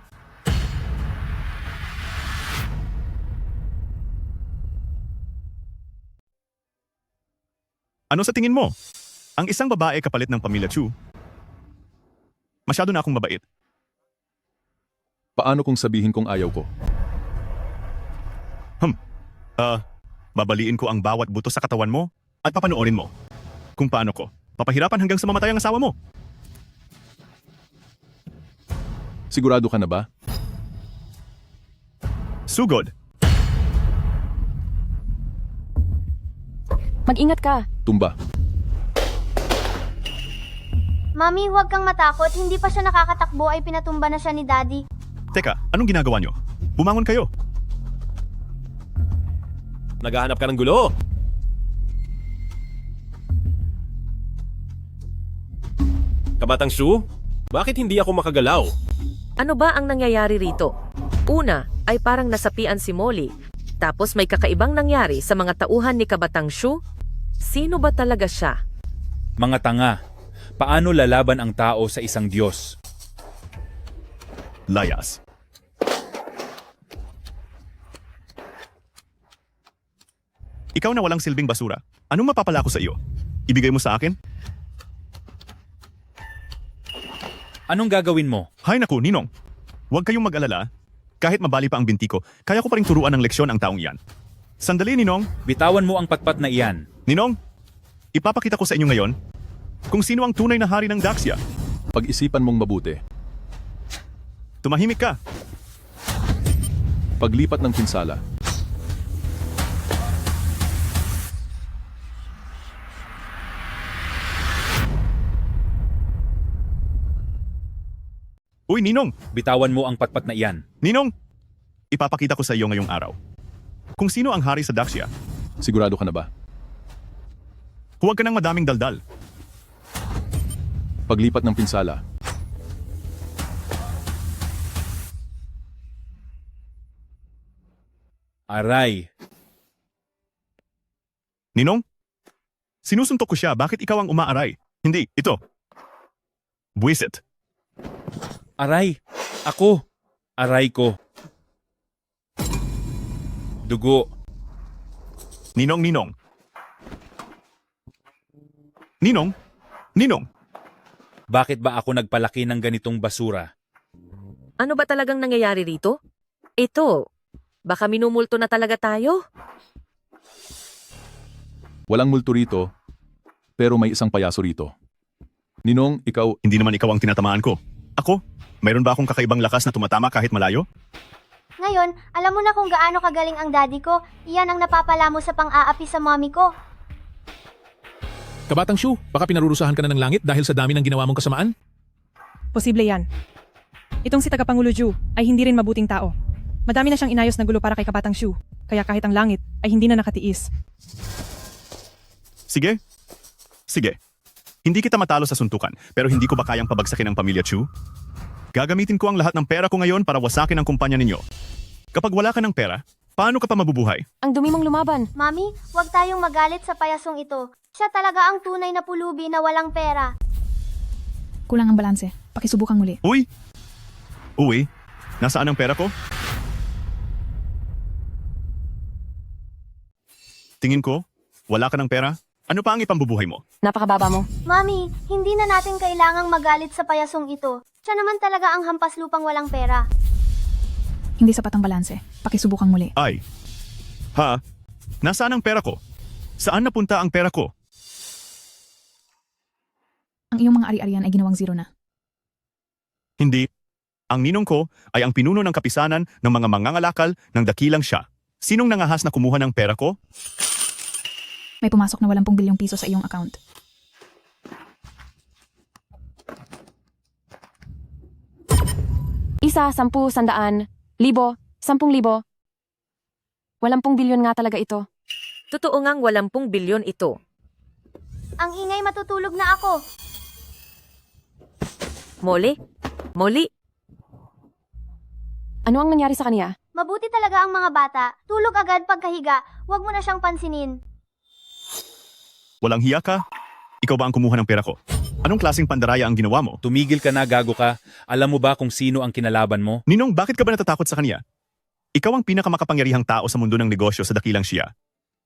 Ano sa tingin mo? Ang isang babae kapalit ng pamilya Chu? Masyado na akong mabait. Paano kung sabihin kong ayaw ko? Babaliin ko ang bawat buto sa katawan mo at papanoorin mo kung paano ko papahirapan hanggang sa mamatay ang asawa mo. Sigurado ka na ba? Sugod! Mag-ingat ka. Tumba. Mami, huwag kang matakot. Hindi pa siya nakakatakbo ay pinatumba na siya ni Daddy. Teka, anong ginagawa nyo? Bumangon kayo. Naghahanap ka ng gulo. Kabatang Shu, bakit hindi ako makagalaw? Ano ba ang nangyayari rito? Una, ay parang nasapian si Molly. Tapos may kakaibang nangyari sa mga tauhan ni Kabatang Shu? Sino ba talaga siya? Mga tanga, paano lalaban ang tao sa isang Diyos? Layas. Ikaw na walang silbing basura. Anong mapapala ko sa iyo? Ibigay mo sa akin? Anong gagawin mo? Hay naku, Ninong. Huwag kayong mag-alala. Kahit mabali pa ang binti ko, kaya ko pa rin turuan ng leksyon ang taong iyan. Sandali, Ninong. Bitawan mo ang patpat na iyan. Ninong, ipapakita ko sa inyo ngayon kung sino ang tunay na hari ng Daxia. Pag-isipan mong mabuti. Tumahimik ka. Paglipat ng pinsala. Uy, Ninong! Bitawan mo ang patpat na iyan. Ninong! Ipapakita ko sa iyo ngayong araw. Kung sino ang hari sa Daxia, Sigurado ka na ba? huwag ka ng madaming daldal. Paglipat ng pinsala. Aray. Ninong? Sinusuntok ko siya, bakit ikaw ang umaaray? Hindi, ito. Buwisit. Aray. Ako. Aray ko. Dugo. Ninong, Ninong. Ninong? Ninong? Bakit ba ako nagpalaki ng ganitong basura? Ano ba talagang nangyayari rito? Ito, baka minumulto na talaga tayo. Walang multo rito, pero may isang payaso rito. Ninong, ikaw... Hindi naman ikaw ang tinatamaan ko. Ako? Mayroon ba akong kakaibang lakas na tumatama kahit malayo? Ngayon, alam mo na kung gaano kagaling ang daddy ko. Iyan ang napapala mo sa pang-aapi sa mommy ko. Kabatang Shu, baka pinarurusahan ka na ng langit dahil sa dami ng ginawa mong kasamaan? Posible yan. Itong si Tagapangulo Ju ay hindi rin mabuting tao. Madami na siyang inayos na gulo para kay Kabatang Shu, kaya kahit ang langit ay hindi na nakatiis. Sige. Sige. Hindi kita matalo sa suntukan, pero hindi ko ba kayang pabagsakin ang pamilya Chu? Gagamitin ko ang lahat ng pera ko ngayon para wasakin ang kumpanya ninyo. Kapag wala ka ng pera, paano ka pa mabubuhay? Ang dumi mong lumaban. Mami, huwag tayong magalit sa payasong ito. Siya talaga ang tunay na pulubi na walang pera. Kulang ang balanse. Pakisubukang muli. Uy! Uy, nasaan ang pera ko? Tingin ko, wala ka ng pera? Ano pa ang ipambubuhay mo? Napakababa mo. Mami, hindi na natin kailangang magalit sa payasong ito. Siya naman talaga ang hampas lupang walang pera. Hindi sapat ang balanse. Pakisubukang muli. Ay. Ha? Nasaan ang pera ko? Saan napunta ang pera ko? Ang iyong mga ari-arian ay ginawang zero na. Hindi. Ang ninong ko ay ang pinuno ng kapisanan ng mga mangangalakal ng dakilang siya. Sinong nangahas na kumuha ng pera ko? May pumasok na 80 bilyong piso sa iyong account. Isa, 10, 100, 1,000, 10,000. 80 bilyon nga talaga ito. Totoo ngang 80 bilyon ito. Ang ingay, matutulog na ako. Molly? Molly? Ano ang nangyari sa kanya? Mabuti talaga ang mga bata. Tulog agad pagkahiga. Huwag mo na siyang pansinin. Walang hiya ka? Ikaw ba ang kumuha ng pera ko? Anong klaseng pandaraya ang ginawa mo? Tumigil ka na, gago ka. Alam mo ba kung sino ang kinalaban mo? Ninong, bakit ka ba natatakot sa kanya? Ikaw ang pinakamakapangyarihang tao sa mundo ng negosyo sa dakilang siya.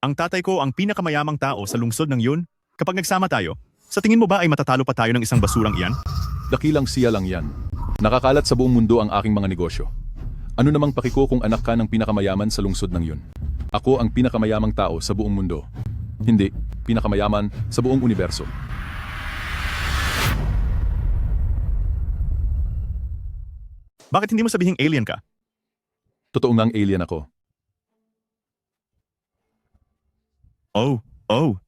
Ang tatay ko ang pinakamayamang tao sa lungsod ng yun. Kapag nagsama tayo, sa tingin mo ba ay matatalo pa tayo ng isang basurang iyan? Dakilang siya lang yan. Nakakalat sa buong mundo ang aking mga negosyo. Ano namang pakiko kung anak ka ng pinakamayaman sa lungsod ng yun? Ako ang pinakamayamang tao sa buong mundo. Hindi, pinakamayaman sa buong universo. Bakit hindi mo sabihing alien ka? Totoo ngang alien ako. Oh.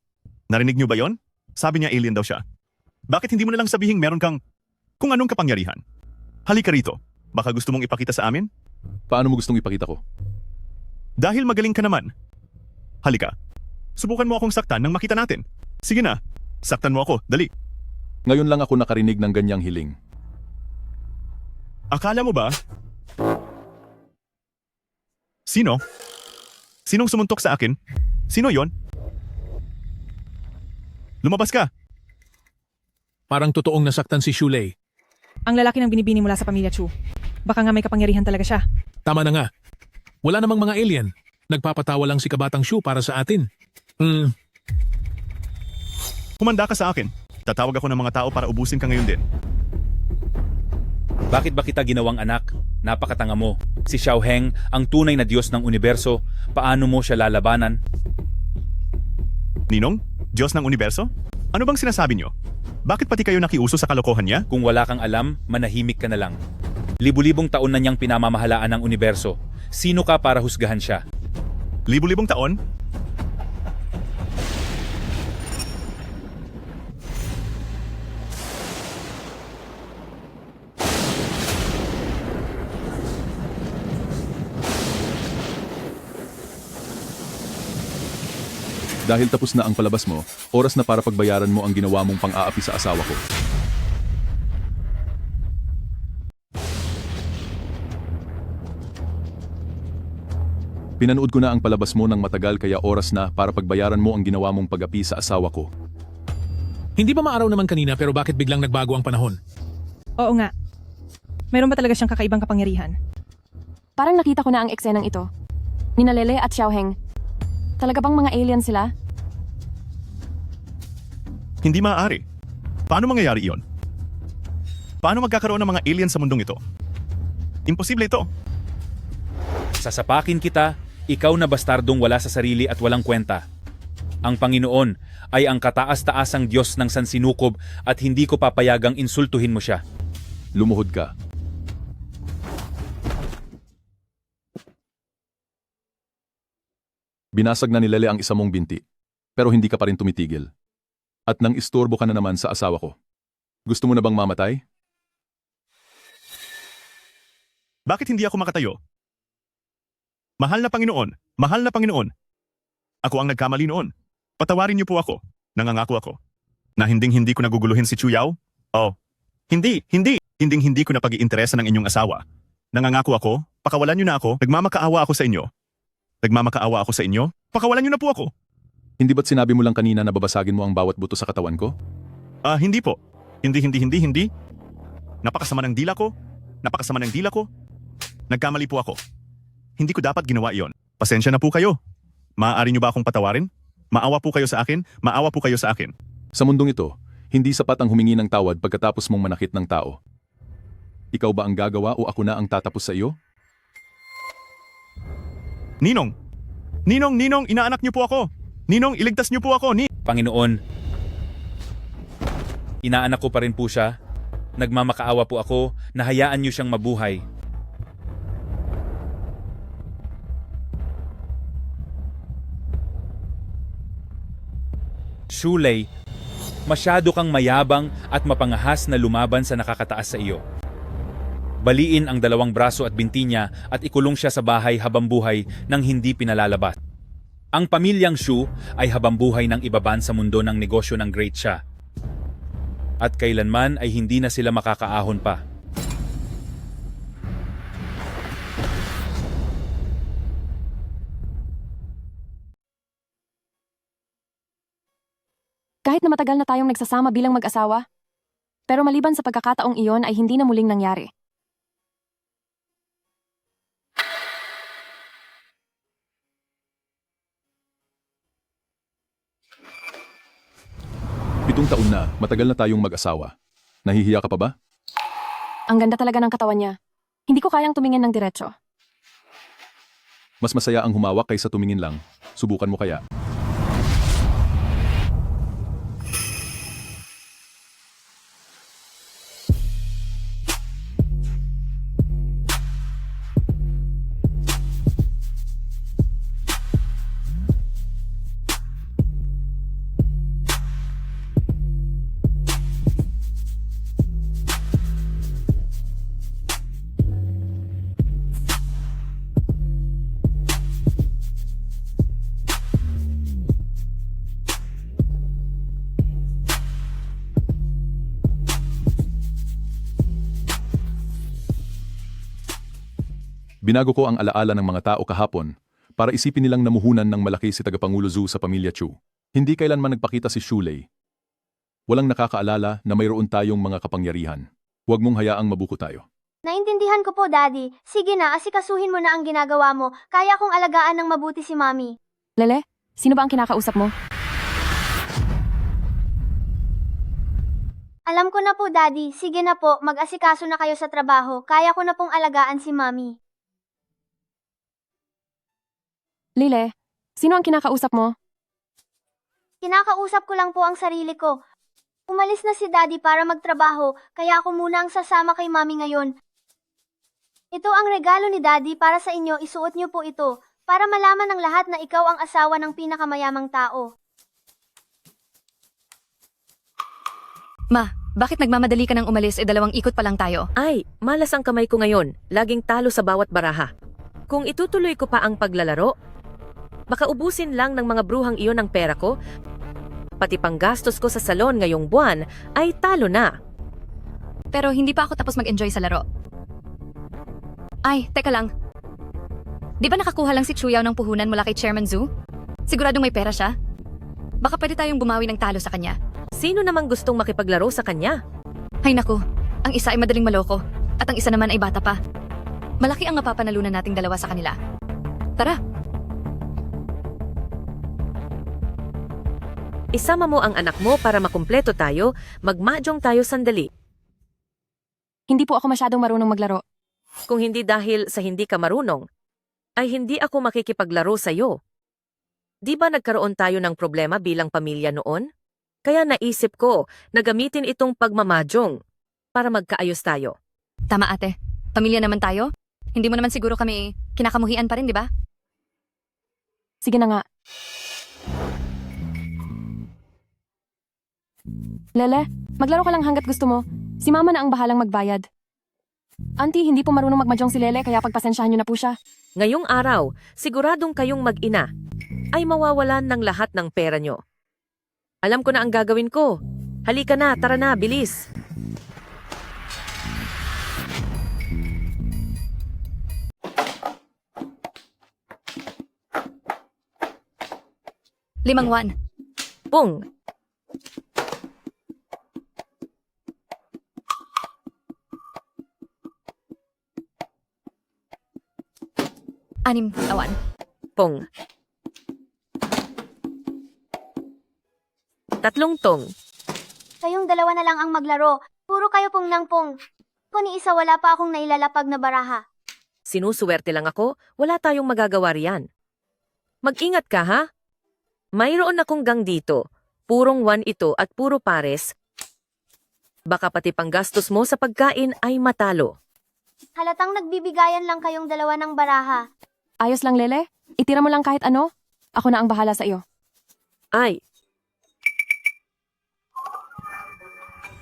Narinig niyo ba yon? Sabi niya alien daw siya. Bakit hindi mo na lang sabihing meron kang kung anong kapangyarihan? Halika rito. Baka gusto mong ipakita sa amin? Paano mo gustong ipakita ko? Dahil magaling ka naman. Halika. Subukan mo akong saktan nang makita natin. Sige na. Saktan mo ako. Dali. Ngayon lang ako nakarinig ng ganyang hiling. Akala mo ba? Sino? Sinong sumuntok sa akin? Sino yon? Lumabas ka. Parang totoong nasaktan si Shulei. Ang lalaki ng binibini mula sa pamilya Chu. Baka nga may kapangyarihan talaga siya. Tama na nga. Wala namang mga alien. Nagpapatawa lang si Kabatang Shu para sa atin. Humanda ka sa akin. Tatawag ako ng mga tao para ubusin ka ngayon din. Bakit ba kita ginawang anak? Napakatanga mo. Si Xiao Heng, ang tunay na Diyos ng universo. Paano mo siya lalabanan? Ninong? Diyos ng universo? Ano bang sinasabi niyo? Bakit pati kayo nakiuso sa kalokohan niya? Kung wala kang alam, manahimik ka na lang. Libu-libong taon na niyang pinamamahalaan ang universo. Sino ka para husgahan siya? Libu-libong taon? Dahil tapos na ang palabas mo, oras na para pagbayaran mo ang ginawa mong pang-aapi sa asawa ko. Pinanood ko na ang palabas mo ng matagal kaya oras na para pagbayaran mo ang ginawa mong pag-api sa asawa ko. Hindi ba maaraw naman kanina pero bakit biglang nagbago ang panahon? Oo nga. Mayroon ba talaga siyang kakaibang kapangyarihan? Parang nakita ko na ang eksenang ito. Nina Lele at Xiaoheng. Talaga bang mga alien sila? Hindi maaari. Paano mangyayari iyon? Paano magkakaroon ng mga alien sa mundong ito? Imposible ito. Sasapakin kita, ikaw na bastardong wala sa sarili at walang kwenta. Ang Panginoon ay ang kataas-taasang Diyos ng sansinukob at hindi ko papayagang insultuhin mo siya. Lumuhod ka. Binasag na ni Lele ang isa mong binti, pero hindi ka pa rin tumitigil. At nang istorbo ka na naman sa asawa ko. Gusto mo na bang mamatay? Bakit hindi ako makatayo? Mahal na Panginoon, mahal na Panginoon. Ako ang nagkamali noon. Patawarin niyo po ako. Nangangako ako. Na hindi ko naguguluhin si Chu Yao? Oh, hindi ko na pag-iinteresa ng inyong asawa. Nangangako ako, pakawalan niyo na ako, nagmamakaawa ako sa inyo. Nagmamakaawa ako sa inyo, pakawalan niyo na po ako. Hindi ba't sinabi mo lang kanina na babasagin mo ang bawat buto sa katawan ko? Hindi po. Hindi. Napakasama ng dila ko. Nagkamali po ako. Hindi ko dapat ginawa iyon. Pasensya na po kayo. Maaari niyo ba akong patawarin? Maawa po kayo sa akin? Sa mundong ito, hindi sapat ang humingi ng tawad pagkatapos mong manakit ng tao. Ikaw ba ang gagawa o ako na ang tatapos sa iyo? Ninong, inaanak niyo po ako. Ninong, iligtas niyo po ako. Panginoon, inaanak ko pa rin po siya. Nagmamakaawa po ako na hayaan niyo siyang mabuhay. Shulei, masyado kang mayabang at mapangahas na lumaban sa nakakataas sa iyo. Baliin ang 2 braso at binti niya at ikulong siya sa bahay habang buhay nang hindi pinalalabas. Ang pamilyang Shu ay habang buhay ng ibaban sa mundo ng negosyo ng Great Xia. At kailanman ay hindi na sila makakaahon pa. Kahit na matagal na tayong nagsasama bilang mag-asawa, pero maliban sa pagkakataong iyon ay hindi na muling nangyari. Pitong taon na, matagal na tayong mag-asawa. Nahihiya ka pa ba? Ang ganda talaga ng katawan niya. Hindi ko kayang tumingin ng diretso. Mas masaya ang humawak kaysa tumingin lang. Subukan mo kaya. Binago ko ang alaala ng mga tao kahapon para isipin nilang namuhunan ng malaki si Tagapangulo Zhu sa pamilya Chu. Hindi kailanman nagpakita si Shulei. Walang nakakaalala na mayroon tayong mga kapangyarihan. Huwag mong hayaang mabuko tayo. Naintindihan ko po, Daddy. Sige na, asikasuhin mo na ang ginagawa mo. Kaya kong alagaan ng mabuti si Mami. Lele, sino ba ang kinakausap mo? Alam ko na po, Daddy. Sige na po, mag-asikaso na kayo sa trabaho. Kaya ko na pong alagaan si Mami. Lele, sino ang kinakausap mo? Kinakausap ko lang po ang sarili ko. Umalis na si Daddy para magtrabaho, kaya ako muna ang sasama kay Mami ngayon. Ito ang regalo ni Daddy para sa inyo, isuot niyo po ito, para malaman ng lahat na ikaw ang asawa ng pinakamayamang tao. Ma, bakit nagmamadali ka nang umalis 2 ikot pa lang tayo? Ay, malas ang kamay ko ngayon. Laging talo sa bawat baraha. Kung itutuloy ko pa ang paglalaro, baka ubusin lang ng mga bruhang iyon ang pera ko, pati panggastos ko sa salon ngayong buwan ay talo na. Pero hindi pa ako tapos mag-enjoy sa laro. Ay, teka lang. Di ba nakakuha lang si Chuyaw ng puhunan mula kay Chairman Zhu? Siguradong may pera siya? Baka pwede tayong bumawi ng talo sa kanya. Sino namang gustong makipaglaro sa kanya? Ay naku, ang isa ay madaling maloko, at ang isa naman ay bata pa. Malaki ang mapapanalunan nating dalawa sa kanila. Tara! Isama mo ang anak mo para makumpleto tayo, magmahjong tayo sandali. Hindi po ako masyadong marunong maglaro. Kung hindi dahil sa hindi ka marunong, ay hindi ako makikipaglaro sa'yo. Di ba nagkaroon tayo ng problema bilang pamilya noon? Kaya naisip ko na gamitin itong pagmamahjong para magkaayos tayo. Tama ate, pamilya naman tayo. Hindi mo naman siguro kami kinakamuhian pa rin, di ba? Sige na nga. Lele, maglaro ka lang hanggat gusto mo. Si Mama na ang bahalang magbayad. Auntie, hindi po marunong magmahjong si Lele kaya pagpasensyahan niyo na po siya. Ngayong araw, siguradong kayong mag-ina ay mawawalan ng lahat ng pera nyo. Alam ko na ang gagawin ko. Halika na, tara na, bilis. ₱5. Pung, 6 awan. pung. 3 tong. Kayong dalawa na lang ang maglaro. Puro kayo pong nang pong. Kung ni isa wala pa akong nailalapag na baraha. Sinusuwerte lang ako, wala tayong magagawa riyan. Mag-ingat ka ha? Mayroon akong gang dito. Purong 1 ito at puro pares. Baka pati panggastos mo sa pagkain ay matalo. Halatang nagbibigayan lang kayong dalawa ng baraha. Ayos lang, Lele. Itira mo lang kahit ano. Ako na ang bahala sa iyo. Ay,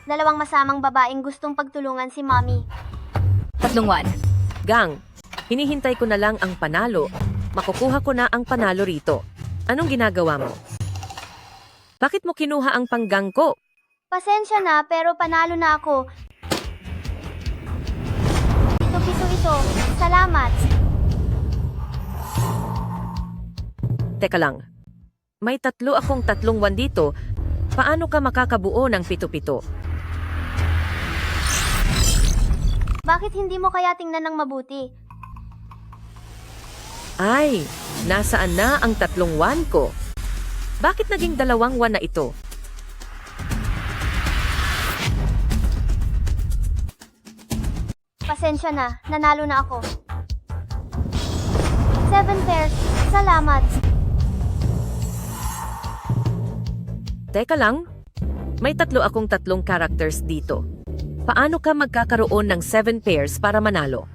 Dalawang masamang babaeng gustong pagtulungan si Mommy. 3 won. gang, hinihintay ko na lang ang panalo. Makukuha ko na ang panalo rito. Anong ginagawa mo? Bakit mo kinuha ang panggang ko? Pasensya na pero panalo na ako. Piso-piso ito. Salamat. Teka lang. May 3 akong 3 wan dito. Paano ka makakabuo ng 7-7? Bakit hindi mo kaya tingnan ng mabuti? Ay, nasaan na ang 3 wan ko? Bakit naging 2 wan na ito? Pasensya na, nanalo na ako. 7 pairs, salamat. Teka lang, may 3 akong 3 characters dito. Paano ka magkakaroon ng 7 pairs para manalo?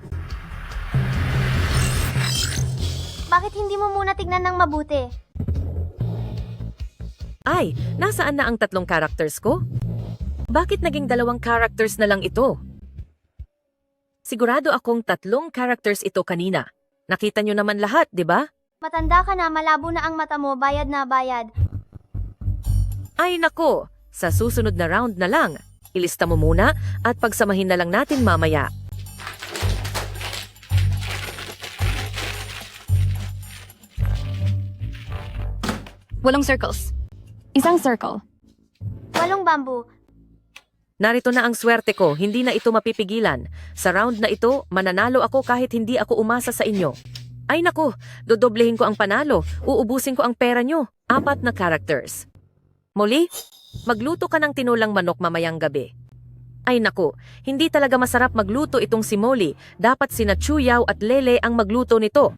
Bakit hindi mo muna tignan ng mabuti? Ay, nasaan na ang 3 characters ko? Bakit naging 2 characters na lang ito? Sigurado akong 3 characters ito kanina. Nakita nyo naman lahat, di ba? Matanda ka na, malabo na ang mata mo, bayad na bayad. Ay nako, sa susunod na round na lang. Ilista mo muna at pagsamahin na lang natin mamaya. Walong circles. Isang circle. 8 bamboo. Narito na ang swerte ko, hindi na ito mapipigilan. Sa round na ito, mananalo ako kahit hindi ako umasa sa inyo. Ay nako, dodoblehin ko ang panalo, uubusin ko ang pera nyo. 4 na characters. Muli, magluto ka ng tinulang manok mamayang gabi. Ay nako, hindi talaga masarap magluto itong si Molly. Dapat sina Chuyaw at Lele ang magluto nito.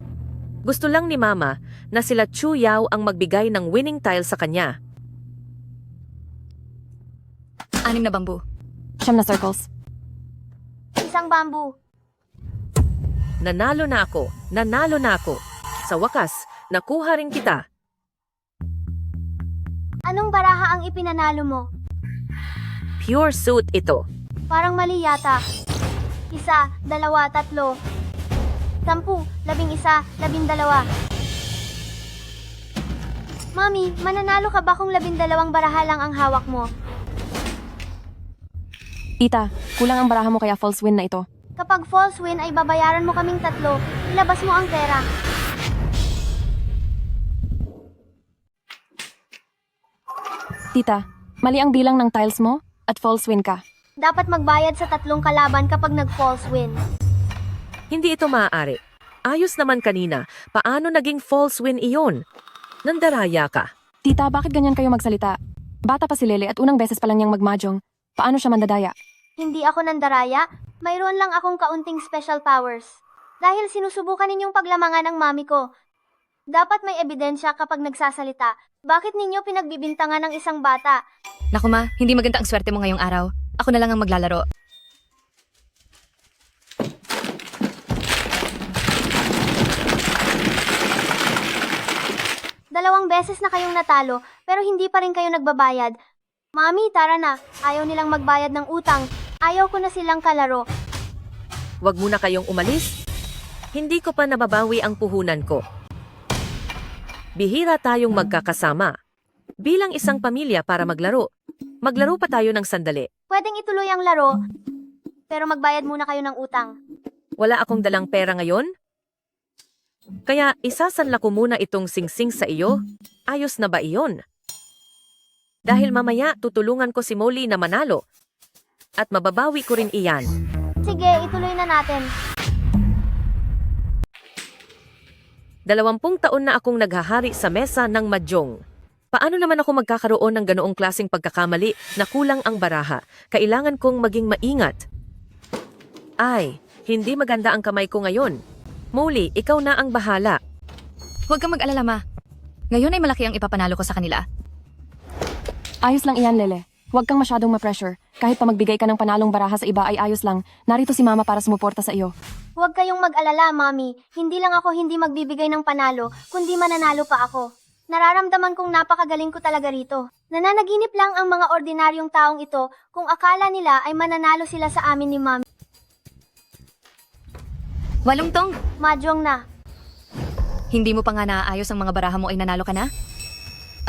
Gusto lang ni Mama na sila Chuyaw ang magbigay ng winning tile sa kanya. 6 na bamboo. 9 na circles. Isang bamboo. Nanalo na ako. Nanalo na ako. Sa wakas, nakuha rin kita. Anong baraha ang ipinanalo mo? Pure suit ito. Parang mali yata. 1, 2, 3. 10, 11, 12. Mami, mananalo ka ba kung 12 baraha lang ang hawak mo? Tita, kulang ang baraha mo kaya false win na ito. Kapag false win ay babayaran mo kaming 3. Ilabas mo ang pera. Tita, mali ang bilang ng tiles mo at false win ka. Dapat magbayad sa 3 kalaban kapag nag-false win. Hindi ito maaari. Ayos naman kanina. Paano naging false win iyon? Nandaraya ka. Tita, bakit ganyan kayo magsalita? Bata pa si Lele at unang beses pa lang niyang magmahjong. Paano siya mandadaya? Hindi ako nandaraya. Mayroon lang akong kaunting special powers. Dahil sinusubukan ninyong paglamangan ang mami ko. Dapat may ebidensya kapag nagsasalita. Bakit ninyo pinagbibintangan ng isang bata? Naku ma, hindi maganda ang swerte mo ngayong araw. Ako na lang ang maglalaro. Dalawang beses na kayong natalo, pero hindi pa rin kayo nagbabayad. Mami, tara na. Ayaw nilang magbayad ng utang. Ayaw ko na silang kalaro. Huwag muna kayong umalis. Hindi ko pa nababawi ang puhunan ko. Bihira tayong magkakasama. Bilang isang pamilya para maglaro. Maglaro pa tayo ng sandali. Pwedeng ituloy ang laro, pero magbayad muna kayo ng utang. Wala akong dalang pera ngayon. Kaya isasanla ko muna itong singsing sa iyo. Ayos na ba iyon? Dahil mamaya tutulungan ko si Molly na manalo. At mababawi ko rin iyan. Sige, ituloy na natin. 20 taon na akong naghahari sa mesa ng mahjong. Paano naman ako magkakaroon ng ganoong klaseng pagkakamali na kulang ang baraha? Kailangan kong maging maingat. Ay, hindi maganda ang kamay ko ngayon. Molly, ikaw na ang bahala. Huwag kang mag-alala ma. Ngayon ay malaki ang ipapanalo ko sa kanila. Ayos lang iyan, Lele. Huwag kang masyadong ma-pressure. Kahit pa magbigay ka ng panalong baraha sa iba ay ayos lang. Narito si Mama para sumuporta sa iyo. Huwag kayong mag-alala, Mami. Hindi lang ako hindi magbibigay ng panalo, kundi mananalo pa ako. Nararamdaman kong napakagaling ko talaga rito. Nananaginip lang ang mga ordinaryong taong ito kung akala nila ay mananalo sila sa amin ni Mami. 8 tong. Mahjong na. Hindi mo pa nga naaayos ang mga baraha mo ay nanalo ka na?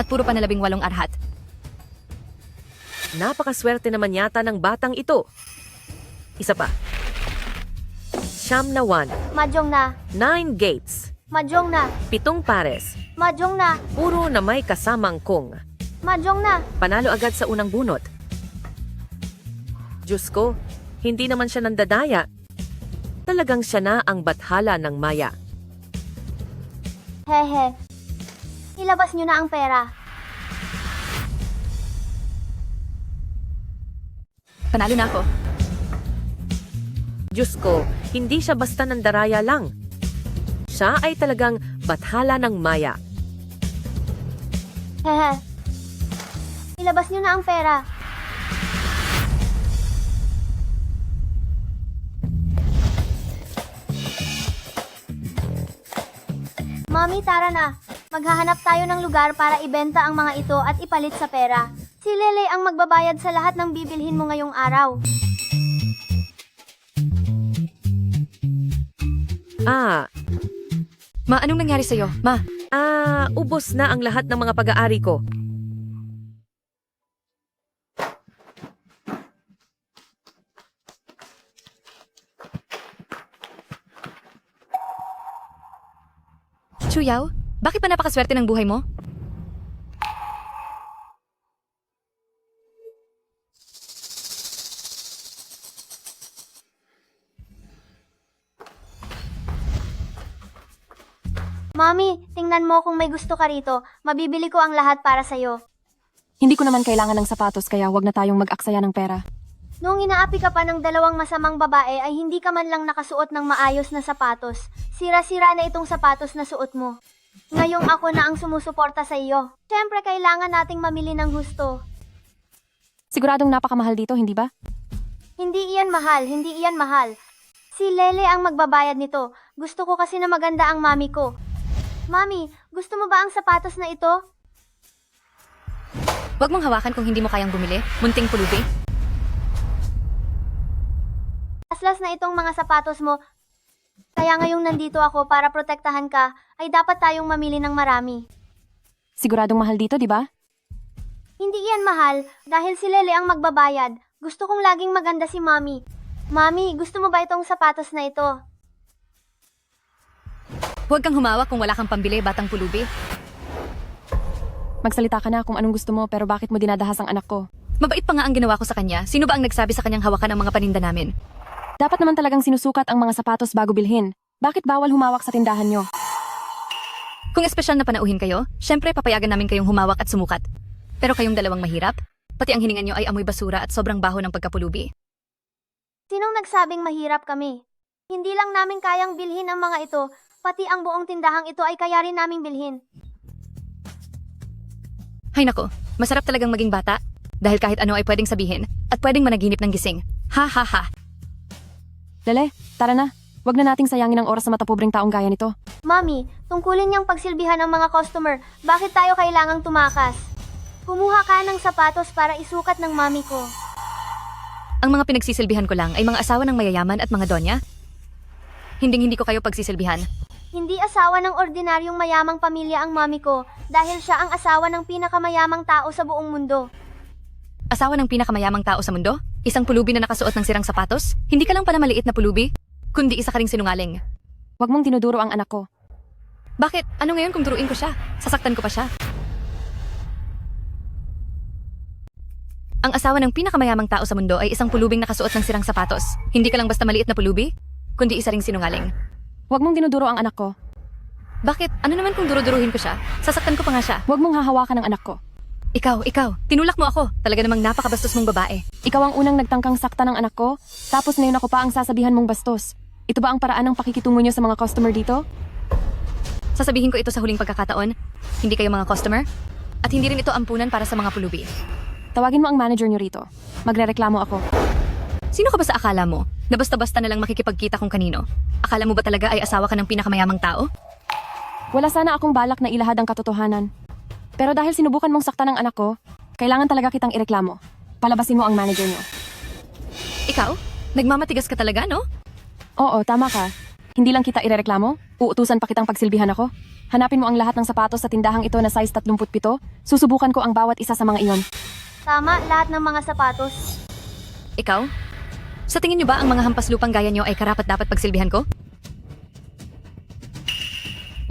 At puro pa na 18 arhat. Napakaswerte naman yata ng batang ito. Isa pa. 9 Mahjong na. 9 gates. Mahjong na. 7 pares. Mahjong na. Puro na may kasamang kong. Mahjong na. Panalo agad sa unang bunot. Diyos ko, hindi naman siya nandadaya. Talagang siya na ang bathala ng maya. Hehe. Ilabas nyo na ang pera. Panalo na ako. Diyos ko, hindi siya basta nandaraya lang. Siya ay talagang bathala ng maya. Hehe. Ilabas nyo na ang pera. Mami, tara na. Maghahanap tayo ng lugar para ibenta ang mga ito at ipalit sa pera. Si Lele ang magbabayad sa lahat ng bibilhin mo ngayong araw. Ma, anong nangyari sa'yo? Ma, Ubos na ang lahat ng mga pag-aari ko. Chuyaw, bakit pa napakaswerte ng buhay mo? Mami, tingnan mo kung may gusto ka rito. Mabibili ko ang lahat para sa'yo. Hindi ko naman kailangan ng sapatos kaya huwag na tayong mag-aksaya ng pera. Noong inaapi ka pa ng 2 masamang babae ay hindi ka man lang nakasuot ng maayos na sapatos. Sira-sira na itong sapatos na suot mo. Ngayong ako na ang sumusuporta sa iyo. Siyempre kailangan nating mamili ng husto. Siguradong napakamahal dito, hindi ba? Hindi iyan mahal, hindi iyan mahal. Si Lele ang magbabayad nito. Gusto ko kasi na maganda ang mami ko. Mami, gusto mo ba ang sapatos na ito? Huwag mong hawakan kung hindi mo kayang bumili, munting pulubi. Aslas na itong mga sapatos mo. Kaya ngayong nandito ako para protektahan ka, ay dapat tayong mamili ng marami. Siguradong mahal dito, di ba? Hindi iyan mahal, dahil si Lele ang magbabayad. Gusto kong laging maganda si Mami. Mami, gusto mo ba itong sapatos na ito? Huwag kang humawak kung wala kang pambili, batang pulubi. Magsalita ka na kung anong gusto mo pero bakit mo dinadahas ang anak ko? Mabait pa nga ang ginawa ko sa kanya. Sino ba ang nagsabi sa kanyang hawakan ang mga paninda namin? Dapat naman talagang sinusukat ang mga sapatos bago bilhin. Bakit bawal humawak sa tindahan nyo? Kung espesyal na panauhin kayo, syempre papayagan namin kayong humawak at sumukat. Pero kayong dalawang mahirap, pati ang hininga nyo ay amoy basura at sobrang baho ng pagkapulubi. Sinong nagsabing mahirap kami? Hindi lang namin kayang bilhin ang mga ito, pati ang buong tindahang ito ay kaya rin naming bilhin. Hay nako, masarap talagang maging bata. Dahil kahit ano ay pwedeng sabihin at pwedeng managinip ng gising. Ha ha ha. Lele, tara na. Huwag na nating sayangin ang oras sa matapobreng taong gaya nito. Mami, tungkulin niyang pagsilbihan ng mga customer, bakit tayo kailangang tumakas? Kumuha ka ng sapatos para isukat ng mami ko. Ang mga pinagsisilbihan ko lang ay mga asawa ng mayayaman at mga donya. Hindi ko kayo pagsisilbihan. Hindi asawa ng ordinaryong mayamang pamilya ang mami ko, dahil siya ang asawa ng pinakamayamang tao sa buong mundo. Asawa ng pinakamayamang tao sa mundo? Isang pulubi na nakasuot ng sirang sapatos? Hindi ka lang pala maliit na pulubi, kundi isa ka ring sinungaling. Huwag mong dinuduro ang anak ko. Bakit? Ano ngayon kung duruin ko siya? Sasaktan ko pa siya. Ang asawa ng pinakamayamang tao sa mundo ay isang pulubing nakasuot ng sirang sapatos. Hindi ka lang basta maliit na pulubi, kundi isa ring sinungaling. Huwag mong dinuduro ang anak ko. Bakit? Ano naman kung duruduruhin ko siya? Sasaktan ko pa nga siya. Huwag mong hahawakan ang anak ko. Ikaw, tinulak mo ako. Talaga namang napakabastos mong babae. Ikaw ang unang nagtangkang sakta ng anak ko, tapos ngayon ako pa ang sasabihan mong bastos. Ito ba ang paraan ng pakikitungo niyo sa mga customer dito? Sasabihin ko ito sa huling pagkakataon. Hindi kayo mga customer? At hindi rin ito ampunan para sa mga pulubi. Tawagin mo ang manager niyo rito. Magrereklamo ako. Sino ka ba sa akala mo? Na basta-basta na lang makikipagkita kung kanino? Akala mo ba talaga ay asawa ka ng pinakamayamang tao? Wala sana akong balak na ilahad ang katotohanan. Pero dahil sinubukan mong sakta ng anak ko, kailangan talaga kitang ireklamo. Palabasin mo ang manager niyo. Ikaw? Nagmamatigas ka talaga, no? Oo, tama ka. Hindi lang kita irereklamo, uutusan pa kitang pagsilbihan ako. Hanapin mo ang lahat ng sapatos sa tindahang ito na size 37. Susubukan ko ang bawat isa sa mga iyon. Tama, lahat ng mga sapatos. Ikaw? Sa tingin niyo ba ang mga hampas lupang gaya niyo ay karapat-dapat pagsilbihan ko?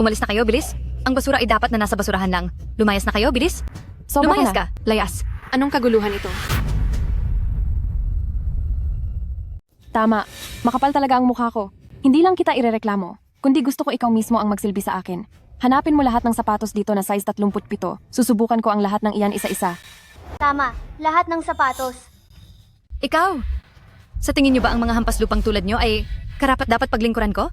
Umalis na kayo, bilis. Ang basura ay dapat na nasa basurahan lang. Lumayas na kayo, bilis. Sobra Lumayas ka ka, layas. Anong kaguluhan ito? Tama, makapal talaga ang mukha ko. Hindi lang kita irereklamo, kundi gusto ko ikaw mismo ang magsilbi sa akin. Hanapin mo lahat ng sapatos dito na size 37. Susubukan ko ang lahat ng iyan isa-isa. Tama, lahat ng sapatos. Ikaw? Sa tingin niyo ba ang mga hampas lupang tulad niyo ay karapat-dapat paglingkuran ko?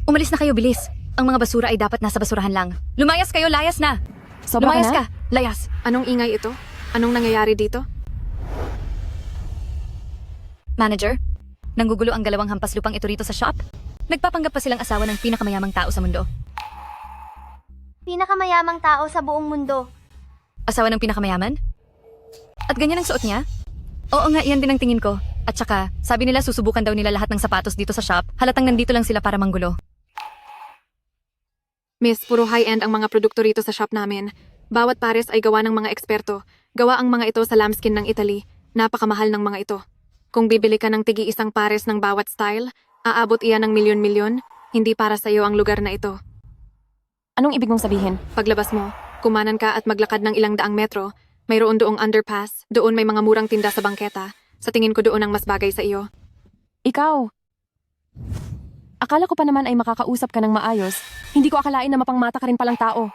Umalis na kayo, bilis. Ang mga basura ay dapat nasa basurahan lang. Lumayas kayo, layas na! Sobra Lumayas ka na? ka, layas! Anong ingay ito? Anong nangyayari dito? Manager, nanggugulo ang galawang hampas lupang ito rito sa shop? Nagpapanggap pa silang asawa ng pinakamayamang tao sa mundo. Pinakamayamang tao sa buong mundo. Asawa ng pinakamayaman? At ganyan ang suot niya? Oo nga, iyan din ang tingin ko. At saka, sabi nila susubukan daw nila lahat ng sapatos dito sa shop, halatang nandito lang sila para manggulo. Miss, puro high-end ang mga produkto rito sa shop namin. Bawat pares ay gawa ng mga eksperto. Gawa ang mga ito sa lambskin ng Italy. Napakamahal ng mga ito. Kung bibili ka ng tigi-isang pares ng bawat style, aabot iyan ng milyon-milyon. Hindi para sa iyo ang lugar na ito. Anong ibig mong sabihin? Paglabas mo, kumanan ka at maglakad ng ilang daang metro, mayroon doong underpass, doon may mga murang tinda sa bangketa. Sa tingin ko doon ang mas bagay sa iyo. Ikaw! Akala ko pa naman ay makakausap ka ng maayos. Hindi ko akalain na mapangmata ka rin palang tao.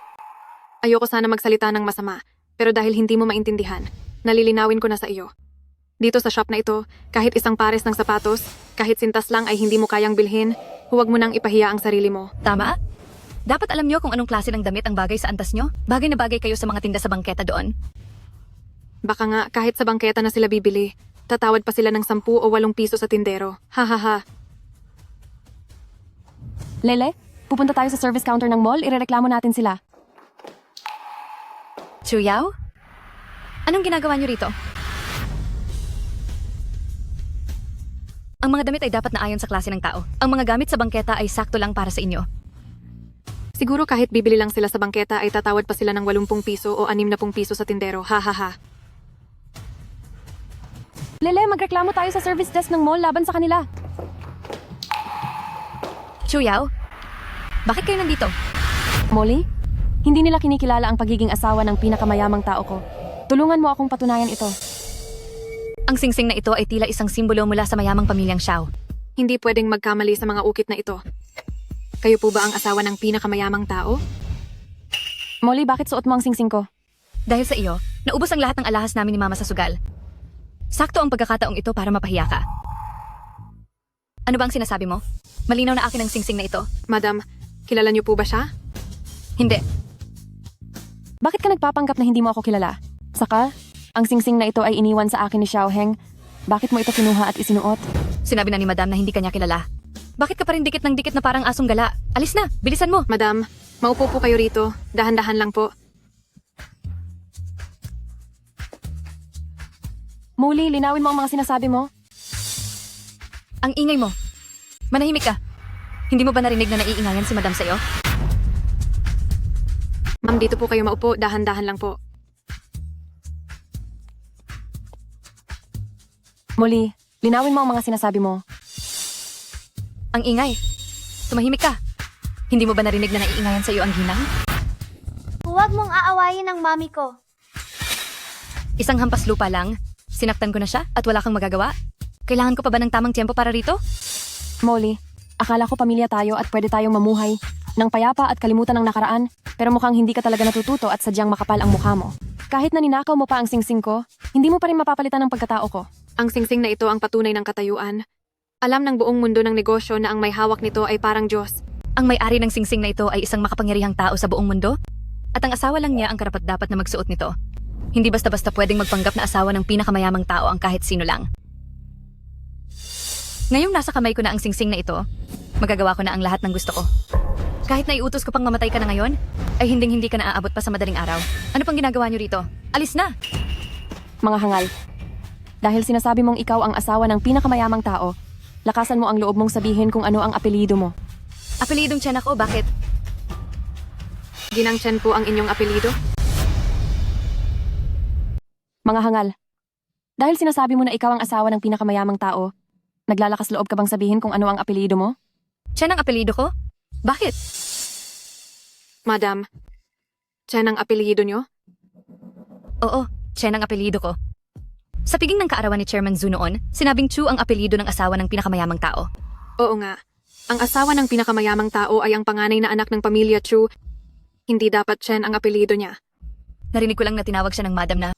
Ayoko sana magsalita ng masama, pero dahil hindi mo maintindihan, nalilinawin ko na sa iyo. Dito sa shop na ito, kahit isang pares ng sapatos, kahit sintas lang ay hindi mo kayang bilhin, huwag mo nang ipahiya ang sarili mo. Tama? Dapat alam niyo kung anong klase ng damit ang bagay sa antas niyo. Bagay na bagay kayo sa mga tinda sa bangketa doon. Baka nga kahit sa bangketa na sila bibili, tatawad pa sila ng 10 o 8 piso sa tindero. Ha ha ha. Lele, pupunta tayo sa service counter ng mall, irereklamo natin sila. Chuyao? Anong ginagawa niyo rito? Ang mga damit ay dapat na ayon sa klase ng tao. Ang mga gamit sa bangketa ay sakto lang para sa inyo. Siguro kahit bibili lang sila sa bangketa ay tatawad pa sila ng 80 piso o 60 piso sa tindero. Ha ha ha. Lele, magreklamo tayo sa service desk ng mall laban sa kanila. Chuyao? Bakit kayo nandito? Molly, hindi nila kinikilala ang pagiging asawa ng pinakamayamang tao ko. Tulungan mo akong patunayan ito. Ang singsing na ito ay tila isang simbolo mula sa mayamang pamilyang Xiao. Hindi pwedeng magkamali sa mga ukit na ito. Kayo po ba ang asawa ng pinakamayamang tao? Molly, bakit suot mo ang singsing ko? Dahil sa iyo, naubos ang lahat ng alahas namin ni Mama sa sugal. Sakto ang pagkakataong ito para mapahiya ka. Ano ba ang sinasabi mo? Malinaw na akin ang singsing na ito. Madam, kilala niyo po ba siya? Hindi. Bakit ka nagpapanggap na hindi mo ako kilala? Saka, ang singsing na ito ay iniwan sa akin ni Xiaoheng. Bakit mo ito kinuha at isinuot? Sinabi na ni Madam na hindi kanya kilala. Bakit ka pa rin dikit ng dikit na parang asong gala? Alis na, bilisan mo. Madam, maupo po kayo rito. Dahan-dahan lang po. Molly, linawin mo ang mga sinasabi mo. Ang ingay mo. Manahimik ka. Hindi mo ba narinig na naiingayan si Madam sa'yo? Ma'am, dito po kayo maupo. Dahan-dahan lang po. Molly, linawin mo ang mga sinasabi mo. Ang ingay. Tumahimik ka. Hindi mo ba narinig na naiingayan sa'yo ang ginang? Huwag mong aawayin ang mami ko. Isang hampas lupa lang. Sinaktan ko na siya at wala kang magagawa. Kailangan ko pa ba ng tamang tiyempo para rito? Molly, akala ko pamilya tayo at pwede tayong mamuhay ng payapa at kalimutan ng nakaraan, pero mukhang hindi ka talaga natututo at sadyang makapal ang mukha mo. Kahit na ninakaw mo pa ang singsing ko, hindi mo pa rin mapapalitan ng pagkatao ko. Ang singsing na ito ang patunay ng katayuan. Alam ng buong mundo ng negosyo na ang may hawak nito ay parang Diyos. Ang may-ari ng singsing na ito ay isang makapangyarihang tao sa buong mundo? At ang asawa lang niya ang karapat-dapat na magsuot nito. Hindi basta-basta pwedeng magpanggap na asawa ng pinakamayamang tao ang kahit sino lang. Ngayong nasa kamay ko na ang singsing na ito, magagawa ko na ang lahat ng gusto ko. Kahit na iutos ko pang mamatay ka na ngayon, ay hinding-hindi ka na aabot pa sa madaling araw. Ano pang ginagawa niyo rito? Alis na! Mga hangal. Dahil sinasabi mong ikaw ang asawa ng pinakamayamang tao, lakasan mo ang loob mong sabihin kung ano ang apelyido mo. Apelidong tiyan ako, bakit? Ginang Chen po ang inyong apelido? Mga hangal. Dahil sinasabi mo na ikaw ang asawa ng pinakamayamang tao, naglalakas loob ka bang sabihin kung ano ang apelyido mo? Chen ang apelido ko? Bakit? Madam, Chen ang apelido niyo? Oo, Chen ang apelido ko. Sa piging ng kaarawan ni Chairman Zhu noon, sinabing Chu ang apelido ng asawa ng pinakamayamang tao. Oo nga. Ang asawa ng pinakamayamang tao ay ang panganay na anak ng pamilya Chu. Hindi dapat Chen ang apelido niya. Narinig ko lang na tinawag siya ng madam na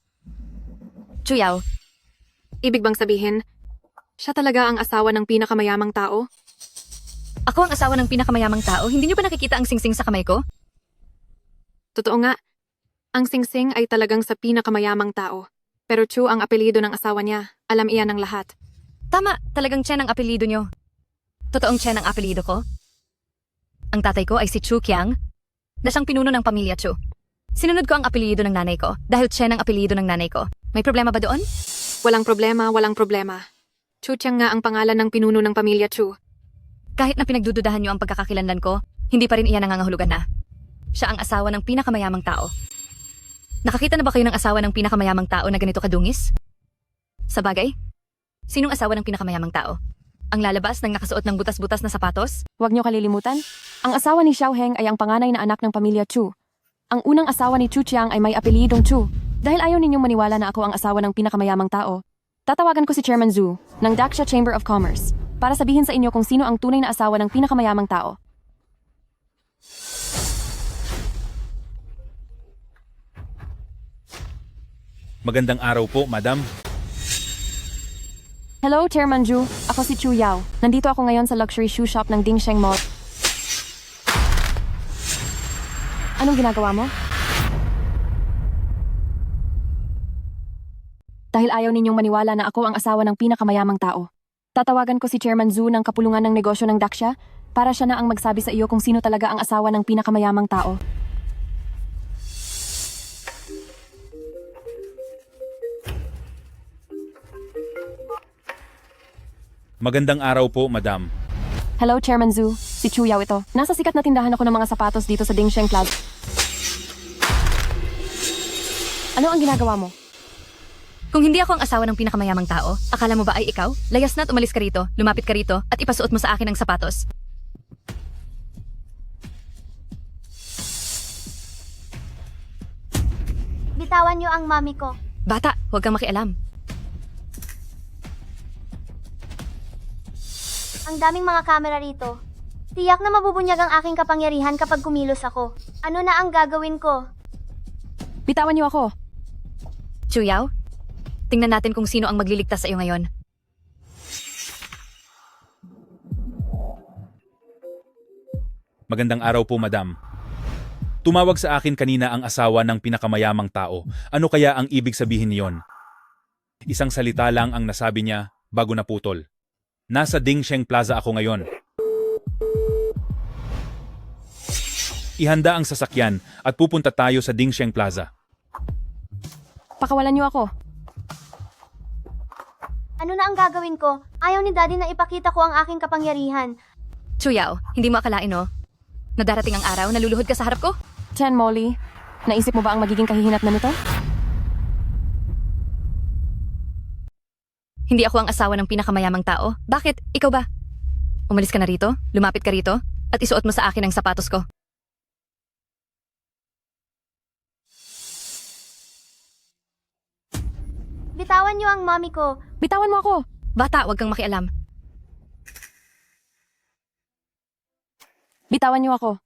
Chuyao. Ibig bang sabihin, siya talaga ang asawa ng pinakamayamang tao? Ako ang asawa ng pinakamayamang tao? Hindi niyo ba nakikita ang singsing sa kamay ko? Totoo nga. Ang singsing ay talagang sa pinakamayamang tao. Pero Chu ang apelido ng asawa niya. Alam iyan ng lahat. Tama, talagang Chen ang apelido niyo. Totoong Chen ang apelido ko? Ang tatay ko ay si Chu Qiang, na siyang pinuno ng pamilya Chu. Sinunod ko ang apelido ng nanay ko dahil Chen ang apelido ng nanay ko. May problema ba doon? Walang problema, walang problema. Chu Qiang nga ang pangalan ng pinuno ng pamilya Chu. Kahit na pinagdududahan niyo ang pagkakakilanlan ko, hindi pa rin iyan nangangahulugan na. Siya ang asawa ng pinakamayamang tao. Nakakita na ba kayo ng asawa ng pinakamayamang tao na ganito kadungis? Sa bagay, sinong asawa ng pinakamayamang tao? Ang lalabas ng nakasuot ng butas-butas na sapatos? Huwag niyo kalilimutan, ang asawa ni Xiaoheng ay ang panganay na anak ng pamilya Chu. Ang unang asawa ni Chu Qiang ay may apelyidong Chu. Dahil ayaw ninyong maniwala na ako ang asawa ng pinakamayamang tao, tatawagan ko si Chairman Zhu ng Daxia Chamber of Commerce para sabihin sa inyo kung sino ang tunay na asawa ng pinakamayamang tao. Magandang araw po, madam. Hello, Chairman Zhu. Ako si Chu Yao. Nandito ako ngayon sa luxury shoe shop ng Dingsheng Mall. Anong ginagawa mo? Dahil ayaw ninyong maniwala na ako ang asawa ng pinakamayamang tao. Tatawagan ko si Chairman Zhu ng kapulungan ng negosyo ng Daxia Para siya na ang magsabi sa iyo kung sino talaga ang asawa ng pinakamayamang tao. Magandang araw po, Madam. Hello, Chairman Zhu. Si Chu Yao ito. Nasa sikat na tindahan ako ng mga sapatos dito sa Dingsheng Plaza. Ano ang ginagawa mo? Kung hindi ako ang asawa ng pinakamayamang tao, akala mo ba ay ikaw? Layas na at umalis ka rito, lumapit ka rito, at ipasuot mo sa akin ang sapatos. Bitawan niyo ang mami ko. Bata, huwag kang makialam. Ang daming mga kamera rito. Tiyak na mabubunyag ang aking kapangyarihan kapag kumilos ako. Ano na ang gagawin ko? Bitawan niyo ako. Chuyao, tingnan natin kung sino ang magliligtas sa iyo ngayon. Magandang araw po, Madam. Tumawag sa akin kanina ang asawa ng pinakamayamang tao. Ano kaya ang ibig sabihin niyon? Isang salita lang ang nasabi niya bago naputol. Nasa Dingsheng Plaza ako ngayon. Ihanda ang sasakyan at pupunta tayo sa Dingsheng Plaza. Pakawalan niyo ako. Ano na ang gagawin ko? Ayaw ni Daddy na ipakita ko ang aking kapangyarihan. Chuyao, hindi mo akalain no? Na darating ang araw na luluhod ka sa harap ko? Chen Molly, naisip mo ba ang magiging kahihinatnan nito? Hindi ako ang asawa ng pinakamayamang tao. Bakit? Ikaw ba? Umalis ka na rito, lumapit ka rito, at isuot mo sa akin ang sapatos ko. Bitawan niyo ang mami ko. Bitawan mo ako. Bata, huwag kang makialam. Bitawan niyo ako.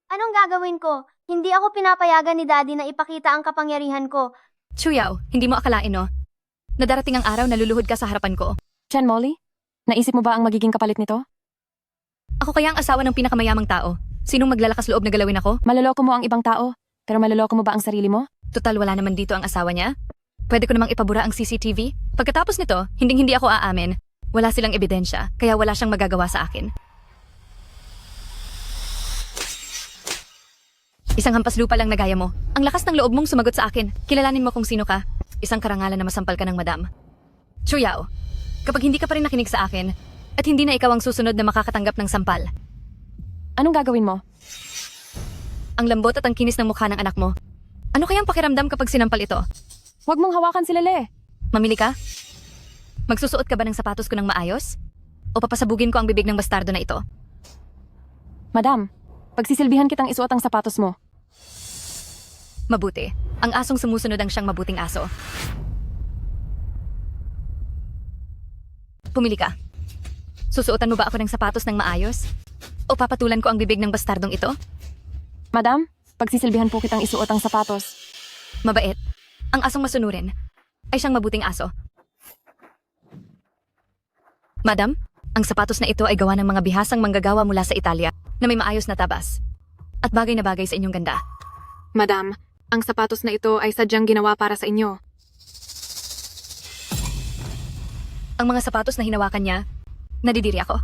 Anong gagawin ko? Hindi ako pinapayagan ni Daddy na ipakita ang kapangyarihan ko. Chuyao, hindi mo akalain no? Na darating ang araw na luluhod ka sa harapan ko. Chen Molly, naisip mo ba ang magiging kapalit nito? Ako kaya ang asawa ng pinakamayamang tao. Sinong maglalakas loob na galawin ako? Maloloko mo ang ibang tao, pero maloloko mo ba ang sarili mo? Total wala naman dito ang asawa niya. Pwede ko namang ipabura ang CCTV. Pagkatapos nito, hindi ako aamin. Wala silang ebidensya, kaya wala siyang magagawa sa akin. Isang hampas lupa lang na gaya mo. Ang lakas ng loob mong sumagot sa akin. Kilalanin mo kung sino ka. Isang karangalan na masampal ka ng madam. Chuyao, kapag hindi ka pa rin nakinig sa akin, at hindi na ikaw ang susunod na makakatanggap ng sampal. Anong gagawin mo? Ang lambot at ang kinis ng mukha ng anak mo. Ano kayang pakiramdam kapag sinampal ito? Huwag mong hawakan si Lele. Mamili ka? Magsusuot ka ba ng sapatos ko ng maayos? O papasabugin ko ang bibig ng bastardo na ito? Madam, pagsisilbihan kitang isuot ang sapatos mo. Mabuti. Ang asong sumusunod ang siyang mabuting aso. Pumili ka. Susuotan mo ba ako ng sapatos ng maayos? O papatulan ko ang bibig ng bastardong ito? Madam, pagsisilbihan po kitang isuot ang sapatos. Mabait. Ang asong masunurin ay siyang mabuting aso. Madam, ang sapatos na ito ay gawa ng mga bihasang manggagawa mula sa Italia na may maayos na tabas. At bagay na bagay sa inyong ganda. Madam, ang sapatos na ito ay sadyang ginawa para sa inyo. Ang mga sapatos na hinawakan niya, nadidiri ako.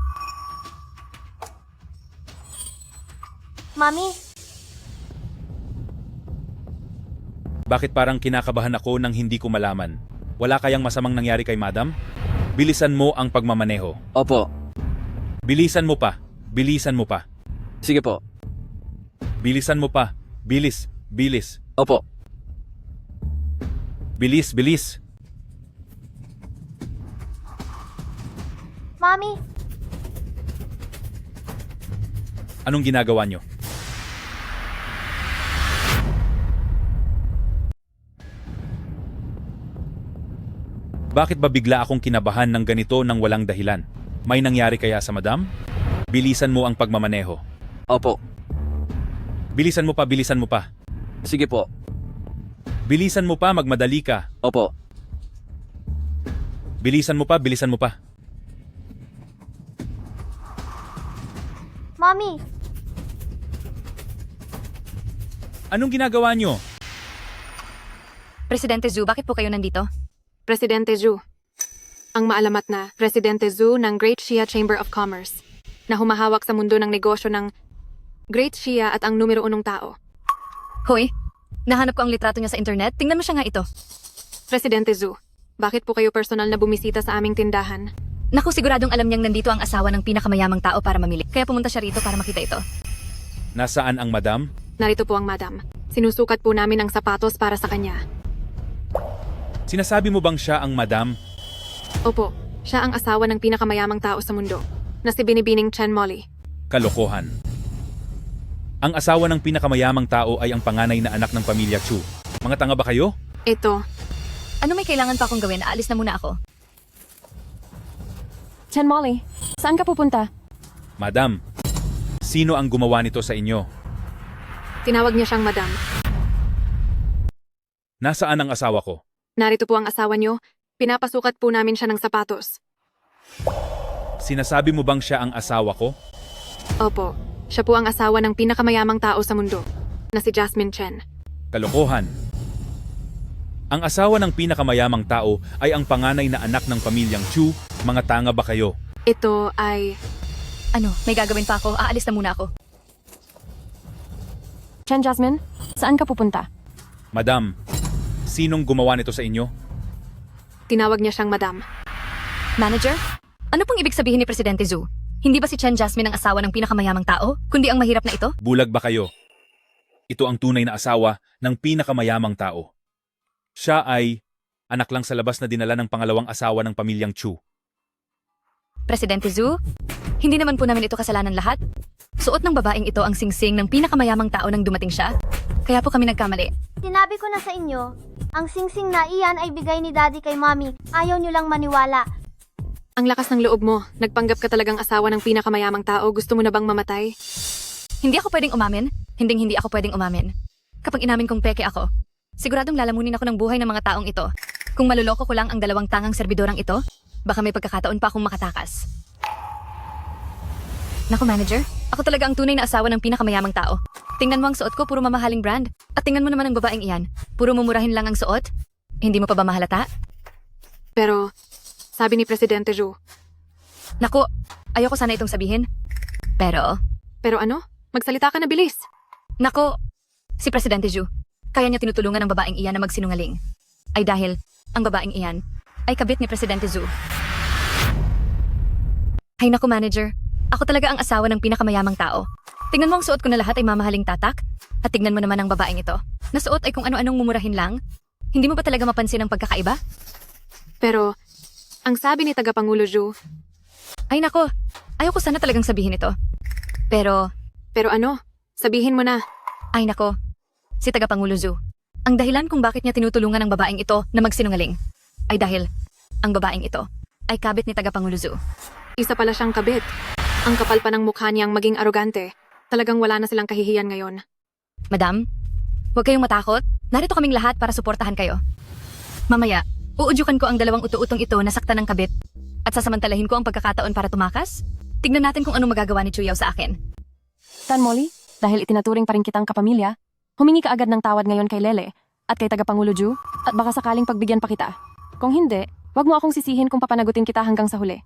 Mami, Bakit parang kinakabahan ako nang hindi ko malaman? Wala kayang masamang nangyari kay Madam? Bilisan mo ang pagmamaneho. Opo. Bilisan mo pa. Bilisan mo pa. Sige po. Bilisan mo pa. Bilis. Bilis. Opo. Bilis, bilis. Mami, Anong ginagawa nyo? Bakit ba bigla akong kinabahan ng ganito nang walang dahilan? May nangyari kaya sa Madam? Bilisan mo ang pagmamaneho. Opo. Bilisan mo pa, bilisan mo pa. Sige po. Bilisan mo pa, magmadali ka. Opo. Bilisan mo pa, bilisan mo pa. Mami, Anong ginagawa nyo? Presidente Zhu, bakit po kayo nandito? Presidente Zhu, ang maalamat na Presidente Zhu ng Great Xia Chamber of Commerce na humahawak sa mundo ng negosyo ng Great Xia at ang numero 1 tao. Hoy, nahanap ko ang litrato niya sa internet. Tingnan mo siya nga ito. Presidente Zhu, bakit po kayo personal na bumisita sa aming tindahan? Naku, siguradong alam niyang nandito ang asawa ng pinakamayamang tao para mamili. Kaya pumunta siya rito para makita ito. Nasaan ang madam? Narito po ang madam. Sinusukat po namin ang sapatos para sa kanya. Sinasabi mo bang siya ang madam? Opo, siya ang asawa ng pinakamayamang tao sa mundo, na si Binibining Chen Molly. Kalokohan. Ang asawa ng pinakamayamang tao ay ang panganay na anak ng pamilya Chu. Mga tanga ba kayo? Ito. Ano may kailangan pa akong gawin? Aalis na muna ako. Chen Molly, saan ka pupunta? Madam, sino ang gumawa nito sa inyo? Tinawag niya siyang madam. Nasaan ang asawa ko? Narito po ang asawa niyo. Pinapasukat po namin siya ng sapatos. Sinasabi mo bang siya ang asawa ko? Opo, siya po ang asawa ng pinakamayamang tao sa mundo, na si Jasmine Chen. Kalokohan. Ang asawa ng pinakamayamang tao ay ang panganay na anak ng pamilyang Chu. Mga tanga ba kayo? Ito ay... Ano, may gagawin pa ako. Aalis na muna ako. Chen Jasmine, saan ka pupunta? Madam, sinong gumawa nito sa inyo? Tinawag niya siyang madam. Manager, ano pong ibig sabihin ni Presidente Zhu? Hindi ba si Chen Jasmine ang asawa ng pinakamayamang tao, kundi ang mahirap na ito? Bulag ba kayo? Ito ang tunay na asawa ng pinakamayamang tao. Siya ay anak lang sa labas na dinala ng pangalawang asawa ng pamilyang Chu. Presidente Zhu, hindi naman po namin ito kasalanan lahat. Suot ng babaeng ito ang singsing ng pinakamayamang tao nang dumating siya. Kaya po kami nagkamali. Sinabi ko na sa inyo, ang singsing na iyan ay bigay ni Daddy kay Mommy. Ayaw niyo lang maniwala. Ang lakas ng loob mo. Nagpanggap ka talagang asawa ng pinakamayamang tao. Gusto mo na bang mamatay? Hindi ako pwedeng umamin. Hindi ako pwedeng umamin. Kapag inamin kong peke ako, siguradong lalamunin ako ng buhay ng mga taong ito. Kung maluloko ko lang ang dalawang tangang serbidorang ito, baka may pagkakataon pa akong makatakas. Naku, manager, ako talaga ang tunay na asawa ng pinakamayamang tao. Tingnan mo ang suot ko, puro mamahaling brand. At tingnan mo naman ang babaeng iyan, puro mumurahin lang ang suot. Hindi mo pa ba mahalata? Pero, sabi ni Presidente Zhu. Naku, ayoko sana itong sabihin. Pero ano? Magsalita ka na bilis. Naku, si Presidente Zhu, kaya niya tinutulungan ang babaeng iyan na magsinungaling. Ay dahil, ang babaeng iyan ay kabit ni Presidente Zhu. Ay naku, manager. Ako talaga ang asawa ng pinakamayamang tao. Tingnan mo ang suot ko na lahat ay mamahaling tatak. At tingnan mo naman ang babaeng ito. Nasuot ay kung ano-anong mumurahin lang. Hindi mo ba talaga mapansin ang pagkakaiba? Pero, ang sabi ni Tagapangulo Zhu... Ay nako, ayoko sana talagang sabihin ito. Pero ano? Sabihin mo na. Ay nako, si Tagapangulo Zhu. Ang dahilan kung bakit niya tinutulungan ang babaeng ito na magsinungaling ay dahil ang babaeng ito ay kabit ni Tagapangulo Zhu. Isa pala siyang kabit. Ang kapal pa ng mukha niyang maging arogante. Talagang wala na silang kahihiyan ngayon. Madam, huwag kayong matakot. Narito kaming lahat para suportahan kayo. Mamaya, uudyukan ko ang dalawang uto-utong ito na saktan ng kabit at sasamantalahin ko ang pagkakataon para tumakas. Tignan natin kung anong magagawa ni Chuyaw sa akin. Tan Molly, dahil itinaturing pa rin kitang kapamilya, humingi ka agad ng tawad ngayon kay Lele at kay Tagapangulo Zhu at baka sakaling pagbigyan pa kita. Kung hindi, wag mo akong sisihin kung papanagutin kita hanggang sa huli.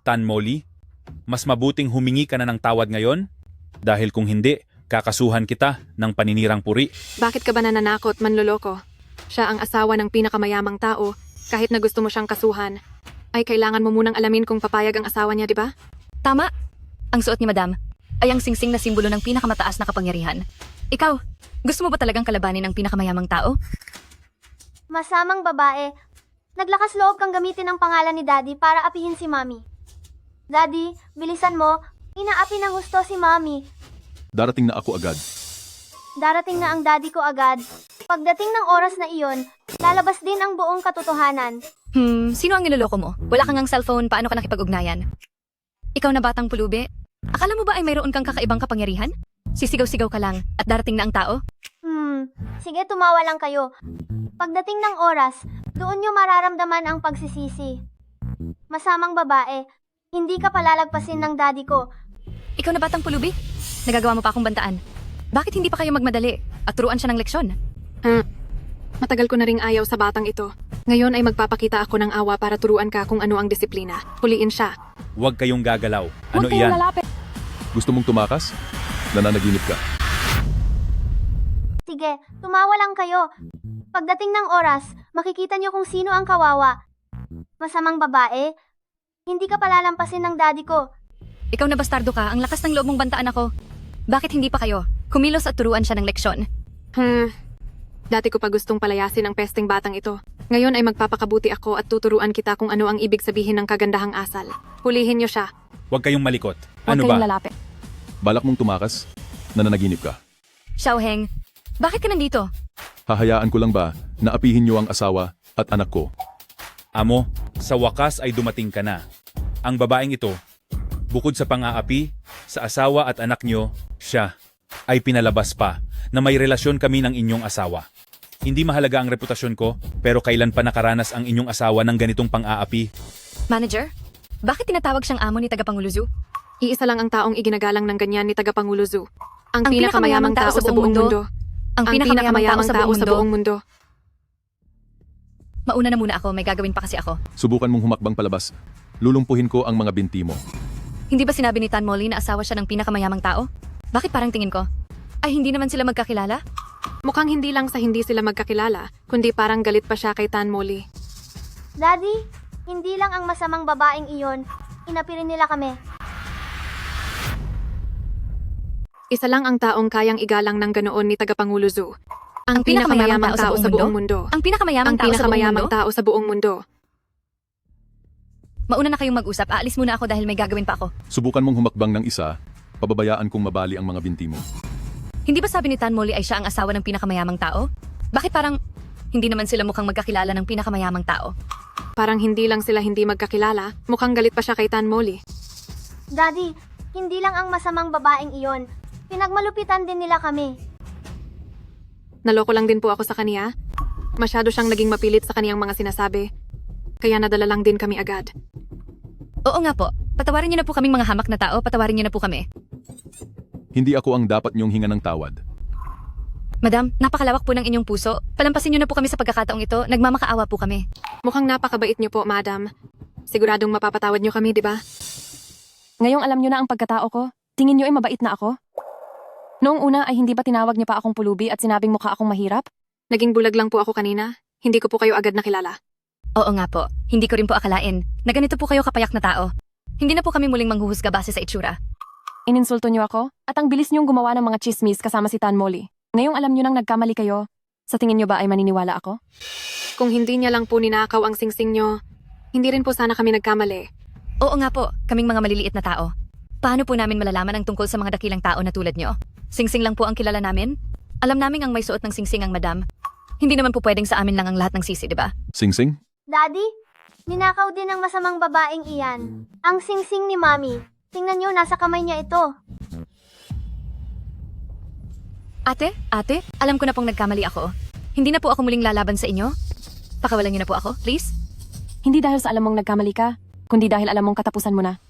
Tan Molly, mas mabuting humingi ka na ng tawad ngayon? Dahil kung hindi, kakasuhan kita ng paninirang puri. Bakit ka ba nananakot, manloloko? Siya ang asawa ng pinakamayamang tao. Kahit na gusto mo siyang kasuhan, ay kailangan mo munang alamin kung papayag ang asawa niya, di ba? Tama. Ang suot ni Madam ay ang singsing na simbolo ng pinakamataas na kapangyarihan. Ikaw, gusto mo ba talagang kalabanin ang pinakamayamang tao? Masamang babae. Naglakas loob kang gamitin ang pangalan ni Daddy para apihin si Mommy. Daddy, bilisan mo. Inaapi ng husto si Mommy. Darating na ako agad. Darating na ang daddy ko agad. Pagdating ng oras na iyon, lalabas din ang buong katotohanan. Sino ang niloloko mo? Wala kang ang cellphone, paano ka nakipag-ugnayan? Ikaw na batang pulubi? Akala mo ba ay mayroon kang kakaibang kapangyarihan? Sisigaw-sigaw ka lang at darating na ang tao? Sige, tumawa lang kayo. Pagdating ng oras, doon nyo mararamdaman ang pagsisisi. Masamang babae, hindi ka palalagpasin ng daddy ko. Ikaw na batang pulubi? Nagagawa mo pa akong bantaan. Bakit hindi pa kayo magmadali at turuan siya ng leksyon? Matagal ko na ring ayaw sa batang ito. Ngayon ay magpapakita ako ng awa para turuan ka kung ano ang disiplina. Huliin siya. Huwag kayong gagalaw. Ano Huwag kayong iyan? lalapit. Gusto mong tumakas? Nananaginip ka. Sige, tumawa lang kayo. Pagdating ng oras, makikita niyo kung sino ang kawawa. Masamang babae? Hindi ka palalampasin ng daddy ko. Ikaw na bastardo ka, ang lakas ng loob mong bantaan ako. Bakit hindi pa kayo? Kumilos at turuan siya ng leksyon. Dati ko pa gustong palayasin ang pesting batang ito. Ngayon ay magpapakabuti ako at tuturuan kita kung ano ang ibig sabihin ng kagandahang asal. Hulihin niyo siya. Huwag kayong malikot. Huwag Ano kayong ba? lalapit. Balak mong tumakas? Nananaginip ka. Xiaoheng, bakit ka nandito? Hahayaan ko lang ba na apihin niyo ang asawa at anak ko? Amo, sa wakas ay dumating ka na. Ang babaeng ito, bukod sa pang-aapi, sa asawa at anak nyo, siya ay pinalabas pa na may relasyon kami ng inyong asawa. Hindi mahalaga ang reputasyon ko, pero kailan pa nakaranas ang inyong asawa ng ganitong pang-aapi? Manager, bakit tinatawag siyang amo ni Tagapangulo Zhu? Iisa lang ang taong iginagalang ng ganyan ni Tagapangulo Zhu. Ang pinakamayamang tao sa buong mundo. Ang pinakamayamang tao sa buong mundo. Mauna na muna ako, may gagawin pa kasi ako. Subukan mong humakbang palabas. Lulumpuhin ko ang mga binti mo. Hindi ba sinabi ni Tan Molly na asawa siya ng pinakamayamang tao? Bakit parang tingin ko? Ay hindi naman sila magkakilala? Mukhang hindi lang sa hindi sila magkakilala, kundi parang galit pa siya kay Tan Molly. Daddy, hindi lang ang masamang babaeng iyon. Inapirin nila kami. Isa lang ang taong kayang igalang ng ganoon ni Tagapangulo Zhu. Ang pinakamayamang tao sa buong mundo. Ang pinakamayamang tao sa buong mundo. Mauna na kayong mag-usap, aalis muna ako dahil may gagawin pa ako. Subukan mong humakbang ng isa, pababayaan kong mabali ang mga binti mo. Hindi ba sabi ni Tan Molly ay siya ang asawa ng pinakamayamang tao? Bakit parang hindi naman sila mukhang magkakilala ng pinakamayamang tao? Parang hindi lang sila hindi magkakilala, mukhang galit pa siya kay Tan Molly. Daddy, hindi lang ang masamang babaeng iyon. Pinagmalupitan din nila kami. Naloko lang din po ako sa kaniya. Masyado siyang naging mapilit sa kaniyang mga sinasabi. Kaya nadala lang din kami agad. Oo nga po, patawarin niyo na po kaming mga hamak na tao, patawarin niyo na po kami. Hindi ako ang dapat niyong hinga ng tawad. Madam, napakalawak po ng inyong puso. Palampasin niyo na po kami sa pagkakataong ito, nagmamakaawa po kami. Mukhang napakabait niyo po, madam. Siguradong mapapatawad niyo kami, di ba? Ngayong alam niyo na ang pagkatao ko, tingin niyo ay mabait na ako? Noong una ay hindi ba tinawag niyo pa akong pulubi at sinabing mukha akong mahirap? Naging bulag lang po ako kanina. Hindi ko po kayo agad nakilala. Oo nga po, hindi ko rin po akalain na ganito po kayo kapayak na tao. Hindi na po kami muling manghuhusga base sa itsura. Ininsulto niyo ako? At ang bilis niyong gumawa ng mga chismis kasama si Tan Molly. Ngayong alam niyo nang nagkamali kayo, sa tingin niyo ba ay maniniwala ako? Kung hindi niya lang po ninakaw ang singsing niyo, hindi rin po sana kami nagkamali. Oo nga po, kaming mga maliliit na tao. Paano po namin malalaman ang tungkol sa mga dakilang tao na tulad niyo? Singsing lang po ang kilala namin? Alam naming ang may suot ng singsing ang madam. Hindi naman po pwedeng sa amin lang ang lahat ng sisi, di ba? Singsing? Daddy, ninakaw din ng masamang babaeng iyan. Ang singsing ni Mami. Tingnan niyo, nasa kamay niya ito. Ate, alam ko na pong nagkamali ako. Hindi na po ako muling lalaban sa inyo. Pakawalan niyo na po ako, please. Hindi dahil sa alam mong nagkamali ka, kundi dahil alam mong katapusan mo na.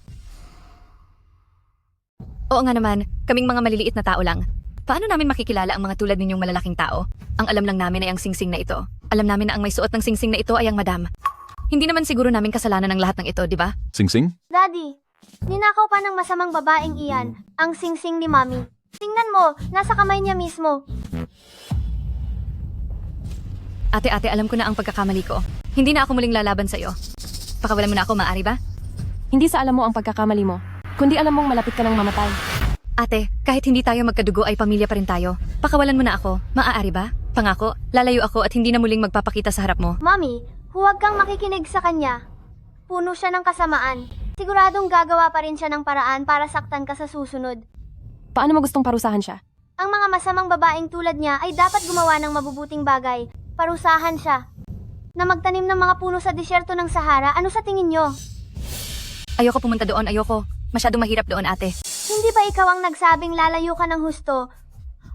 Oo nga naman, kaming mga maliliit na tao lang. Paano namin makikilala ang mga tulad ninyong malalaking tao? Ang alam lang namin ay ang singsing na ito. Alam namin na ang may suot ng singsing na ito ay ang madam. Hindi naman siguro namin kasalanan ng lahat ng ito, di ba? Singsing? Daddy, ninakaw pa ng masamang babaeng iyan. Ang singsing ni Mami. Tingnan mo, nasa kamay niya mismo. Ate, alam ko na ang pagkakamali ko. Hindi na ako muling lalaban sa iyo. Pakawalan mo na ako, maaari ba? Hindi sa alam mo ang pagkakamali mo, kundi alam mong malapit ka ng mamatay. Ate, kahit hindi tayo magkadugo ay pamilya pa rin tayo. Pakawalan mo na ako, maaari ba? Pangako, lalayo ako at hindi na muling magpapakita sa harap mo. Mami, huwag kang makikinig sa kanya. Puno siya ng kasamaan. Siguradong gagawa pa rin siya ng paraan para saktan ka sa susunod. Paano mo gustong parusahan siya? Ang mga masamang babaeng tulad niya ay dapat gumawa ng mabubuting bagay. Parusahan siya. Na magtanim ng mga puno sa disyerto ng Sahara, ano sa tingin niyo? Ayoko pumunta doon, ayoko. Masyadong mahirap doon, ate. Hindi ba ikaw ang nagsabing lalayo ka ng husto?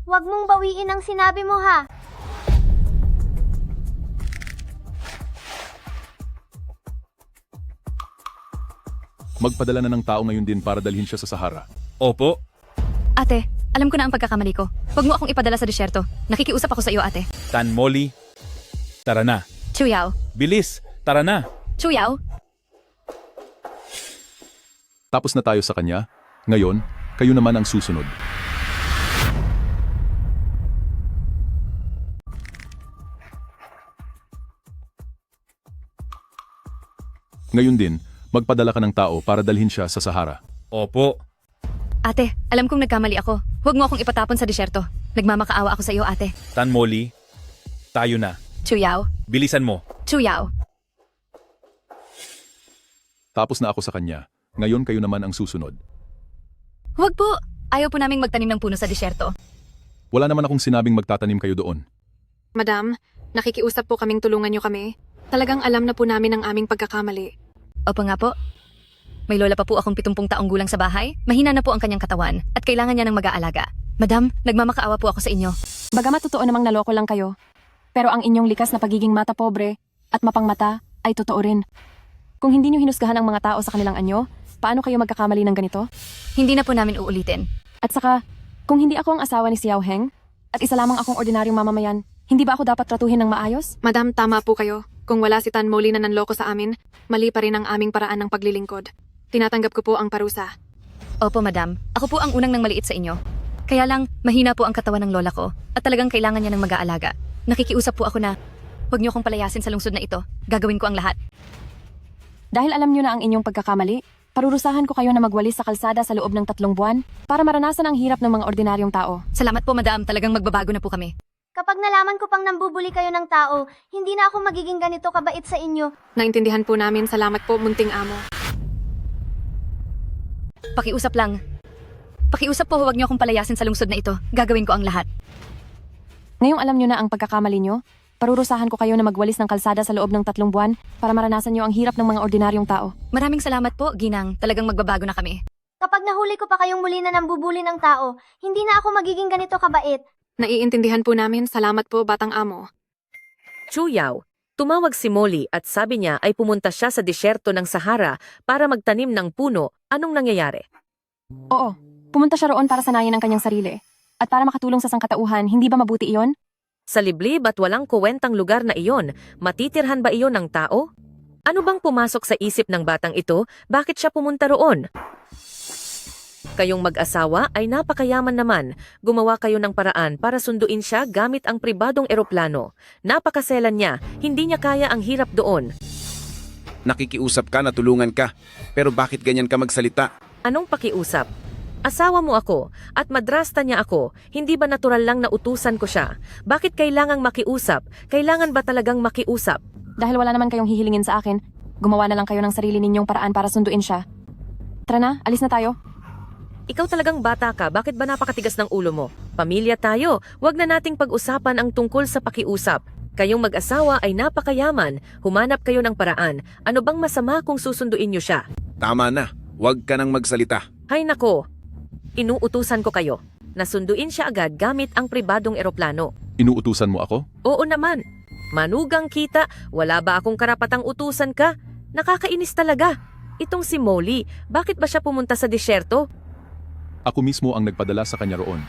Huwag mong bawiin ang sinabi mo, ha? Magpadala na ng tao ngayon din para dalhin siya sa Sahara. Opo. Ate, alam ko na ang pagkakamali ko. Huwag mo akong ipadala sa disyerto. Nakikiusap ako sa iyo, ate. Tan Molly, tara na. Chuyao. Bilis, tara na. Chuyao. Tapos na tayo sa kanya. Ngayon, kayo naman ang susunod. Ngayon din, magpadala ka ng tao para dalhin siya sa Sahara. Opo. Ate, alam kong nagkamali ako. Huwag mo akong ipatapon sa disyerto. Nagmamakaawa ako sa iyo, ate. Tan Molly, tayo na. Chuyao. Bilisan mo. Chuyao. Tapos na ako sa kanya. Ngayon kayo naman ang susunod. Huwag po. Ayaw po naming magtanim ng puno sa disyerto. Wala naman akong sinabing magtatanim kayo doon. Madam, nakikiusap po kaming tulungan niyo kami. Talagang alam na po namin ang aming pagkakamali. Opo nga po. May lola pa po akong 70 taong gulang sa bahay. Mahina na po ang kanyang katawan at kailangan niya ng mag-aalaga. Madam, nagmamakaawa po ako sa inyo. Bagamat totoo namang naloko lang kayo, pero ang inyong likas na pagiging mata pobre at mapangmata ay totoo rin. Kung hindi nyo hinusgahan ang mga tao sa kanilang anyo, paano kayo magkakamali ng ganito? Hindi na po namin uulitin. At saka, kung hindi ako ang asawa ni Xiao Heng, at isa lamang akong ordinaryong mamamayan, hindi ba ako dapat tratuhin ng maayos? Madam, tama po kayo. Kung wala si Tan Molly na nanloko sa amin, mali pa rin ang aming paraan ng paglilingkod. Tinatanggap ko po ang parusa. Opo, madam. Ako po ang unang nang maliit sa inyo. Kaya lang, mahina po ang katawan ng lola ko at talagang kailangan niya ng mag-aalaga. Nakikiusap po ako na, huwag niyo akong palayasin sa lungsod na ito. Gagawin ko ang lahat. Dahil alam nyo na ang inyong pagkakamali, parurusahan ko kayo na magwalis sa kalsada sa loob ng 3 buwan para maranasan ang hirap ng mga ordinaryong tao. Salamat po, madam. Talagang magbabago na po kami. Kapag nalaman ko pang nambubuli kayo ng tao, hindi na ako magiging ganito kabait sa inyo. Naintindihan po namin. Salamat po, munting amo. Pakiusap lang. Pakiusap po, huwag niyo akong palayasin sa lungsod na ito. Gagawin ko ang lahat. Ngayong alam nyo na ang pagkakamali nyo, parurusahan ko kayo na magwalis ng kalsada sa loob ng 3 buwan para maranasan nyo ang hirap ng mga ordinaryong tao. Maraming salamat po, Ginang. Talagang magbabago na kami. Kapag nahuli ko pa kayong muli na nambubuli ng tao, hindi na ako magiging ganito kabait. Naiintindihan po namin. Salamat po, batang amo. Chuyao, tumawag si Molly at sabi niya ay pumunta siya sa disyerto ng Sahara para magtanim ng puno. Anong nangyayari? Oo, pumunta siya roon para sanayin ang kanyang sarili. At para makatulong sa sangkatauhan, hindi ba mabuti iyon? Sa liblib at walang kuwentang lugar na iyon, matitirhan ba iyon ng tao? Ano bang pumasok sa isip ng batang ito? Bakit siya pumunta roon? Kayong mag-asawa ay napakayaman naman. Gumawa kayo ng paraan para sunduin siya gamit ang pribadong eroplano. Napakaselan niya, hindi niya kaya ang hirap doon. Nakikiusap ka na tulungan ka. Pero bakit ganyan ka magsalita? Anong pakiusap? Asawa mo ako at madrasta niya ako. Hindi ba natural lang na utusan ko siya? Bakit kailangang makiusap? Kailangan ba talagang makiusap? Dahil wala naman kayong hihilingin sa akin, gumawa na lang kayo ng sarili ninyong paraan para sunduin siya. Tara na, alis na tayo. Ikaw talagang bata ka, bakit ba napakatigas ng ulo mo? Pamilya tayo, wag na nating pag-usapan ang tungkol sa pakiusap. Kayong mag-asawa ay napakayaman, humanap kayo ng paraan. Ano bang masama kung susunduin niyo siya? Tama na. Huwag ka nang magsalita. Hay nako, inuutusan ko kayo. Nasunduin siya agad gamit ang pribadong eroplano. Inuutusan mo ako? Oo naman. Manugang kita, wala ba akong karapatang utusan ka? Nakakainis talaga. Itong si Molly, bakit ba siya pumunta sa disyerto? Ako mismo ang nagpadala sa kanya roon.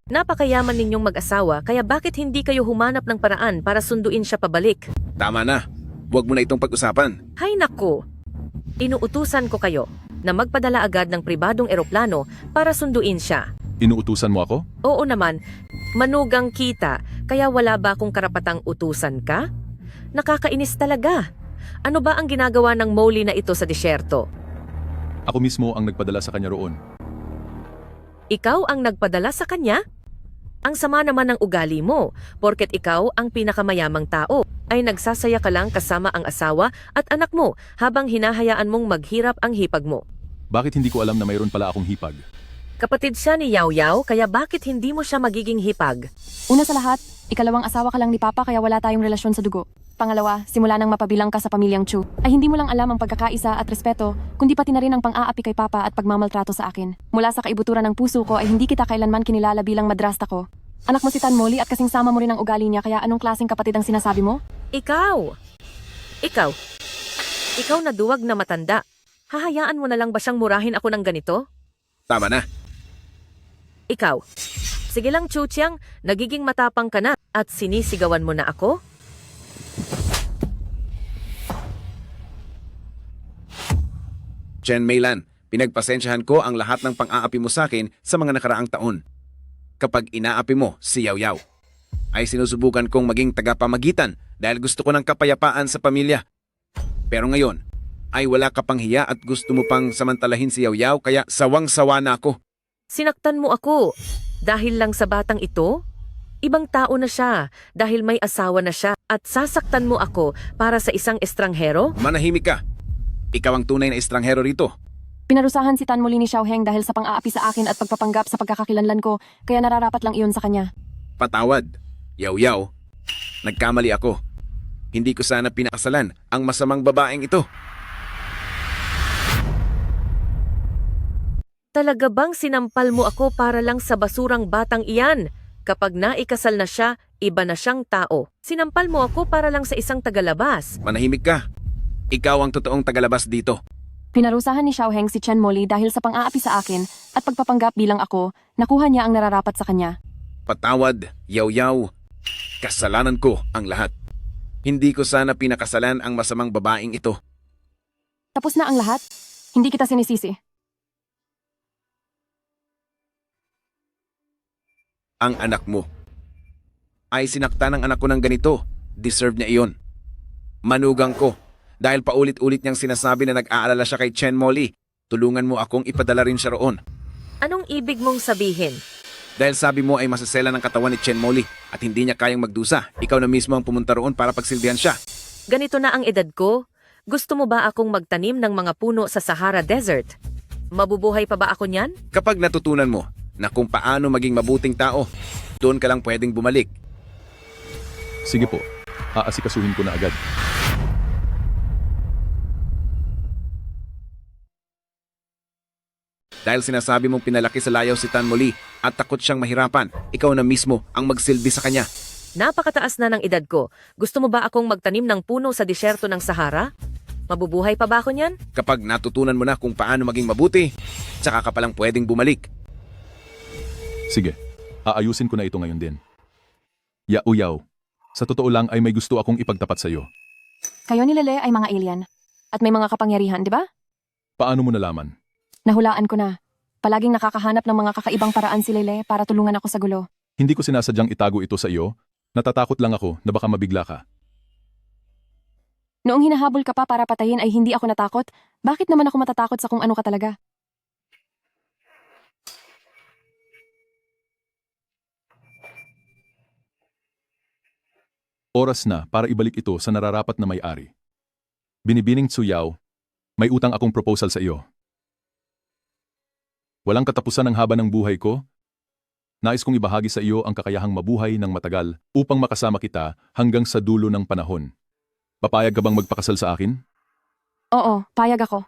Napakayaman ninyong mag-asawa, kaya bakit hindi kayo humanap ng paraan para sunduin siya pabalik? Tama na. Huwag mo na itong pag-usapan. Hay nako, inuutusan ko kayo na magpadala agad ng pribadong eroplano para sunduin siya. Inuutusan mo ako? Oo naman, manugang kita, kaya wala ba akong karapatang utusan ka? Nakakainis talaga. Ano ba ang ginagawa ng Molly na ito sa disyerto? Ako mismo ang nagpadala sa kanya roon. Ikaw ang nagpadala sa kanya? Ang sama naman ng ugali mo, porket ikaw ang pinakamayamang tao, ay nagsasaya ka lang kasama ang asawa at anak mo habang hinahayaan mong maghirap ang hipag mo. Bakit hindi ko alam na mayroon pala akong hipag? Kapatid siya ni Yao Yao, kaya bakit hindi mo siya magiging hipag? Una sa lahat, ikalawang asawa ka lang ni Papa kaya wala tayong relasyon sa dugo. Pangalawa, simula nang mapabilang ka sa pamilyang Chu, ay hindi mo lang alam ang pagkakaisa at respeto, kundi pati na rin ang pang-aapi kay Papa at pagmamaltrato sa akin. Mula sa kaibuturan ng puso ko ay hindi kita kailanman kinilala bilang madrasta ko. Anak mo si Tan Molly at kasing sama mo rin ang ugali niya, kaya anong klaseng kapatid ang sinasabi mo? Ikaw na duwag na matanda. Hahayaan mo na lang ba siyang murahin ako ng ganito? Tama na. Ikaw, sige lang Chuchiang, nagiging matapang ka na at At sinisigawan mo na ako? Chen Meilan, pinagpasensyahan ko ang lahat ng pang-aapi mo sa akin sa mga nakaraang taon. Kapag inaapi mo si Yaw Yaw, ay sinusubukan kong maging tagapamagitan dahil gusto ko ng kapayapaan sa pamilya. Pero ngayon, ay wala ka pang hiya at gusto mo pang samantalahin si Yaw Yaw kaya sawang-sawa na ako. Sinaktan mo ako dahil lang sa batang ito? Ibang tao na siya dahil may asawa na siya at sasaktan mo ako para sa isang estranghero? Manahimik ka. Ikaw ang tunay na estranghero rito. Pinarusahan si Tan Muli ni Xiaoheng dahil sa pang-aapi sa akin at pagpapanggap sa pagkakakilanlan ko, kaya nararapat lang iyon sa kanya. Patawad, Yaw Yaw. Nagkamali ako. Hindi ko sana pinakasalan ang masamang babaeng ito. Talaga bang sinampal mo ako para lang sa basurang batang iyan? Kapag naikasal na siya, iba na siyang tao. Sinampal mo ako para lang sa isang tagalabas. Manahimik ka. Ikaw ang totoong tagalabas dito. Pinarusahan ni Xiaoheng si Chen Moli dahil sa pang-aapi sa akin at pagpapanggap bilang ako, nakuha niya ang nararapat sa kanya. Patawad, Yaw Yaw. Kasalanan ko ang lahat. Hindi ko sana pinakasalan ang masamang babaeng ito. Tapos na ang lahat? Hindi kita sinisisi. Ang anak mo ay sinaktan ng anak ko ng ganito. Deserve niya iyon. Manugang ko. Dahil paulit-ulit niyang sinasabi na nag-aalala siya kay Chen Moli, tulungan mo akong ipadala rin siya roon. Anong ibig mong sabihin? Dahil sabi mo ay masasela ng katawan ni Chen Moli at hindi niya kayang magdusa, ikaw na mismo ang pumunta roon para pagsilbihan siya. Ganito na ang edad ko? Gusto mo ba akong magtanim ng mga puno sa Sahara Desert? Mabubuhay pa ba ako niyan? Kapag natutunan mo na kung paano maging mabuting tao, doon ka lang pwedeng bumalik. Sige po, aasikasuhin ko na agad. Dahil sinasabi mong pinalaki sa layaw si Tan Moli at takot siyang mahirapan, ikaw na mismo ang magsilbi sa kanya. Napakataas na ng edad ko. Gusto mo ba akong magtanim ng puno sa disyerto ng Sahara? Mabubuhay pa ba ako niyan? Kapag natutunan mo na kung paano maging mabuti, tsaka ka palang pwedeng bumalik. Sige, aayusin ko na ito ngayon din. Yaw Yaw, sa totoo lang ay may gusto akong ipagtapat sa iyo. Kayo ni Lele ay mga alien. At may mga kapangyarihan, di ba? Paano mo nalaman? Nahulaan ko na. Palaging nakakahanap ng mga kakaibang paraan si Lele para tulungan ako sa gulo. Hindi ko sinasadyang itago ito sa iyo. Natatakot lang ako na baka mabigla ka. Noong hinahabol ka pa para patayin ay hindi ako natakot. Bakit naman ako matatakot sa kung ano ka talaga? Oras na para ibalik ito sa nararapat na may-ari. Binibining Tsuyaw, may utang akong proposal sa iyo. Walang katapusan ang haba ng buhay ko. Nais kong ibahagi sa iyo ang kakayahang mabuhay ng matagal upang makasama kita hanggang sa dulo ng panahon. Papayag ka bang magpakasal sa akin? Oo, payag ako.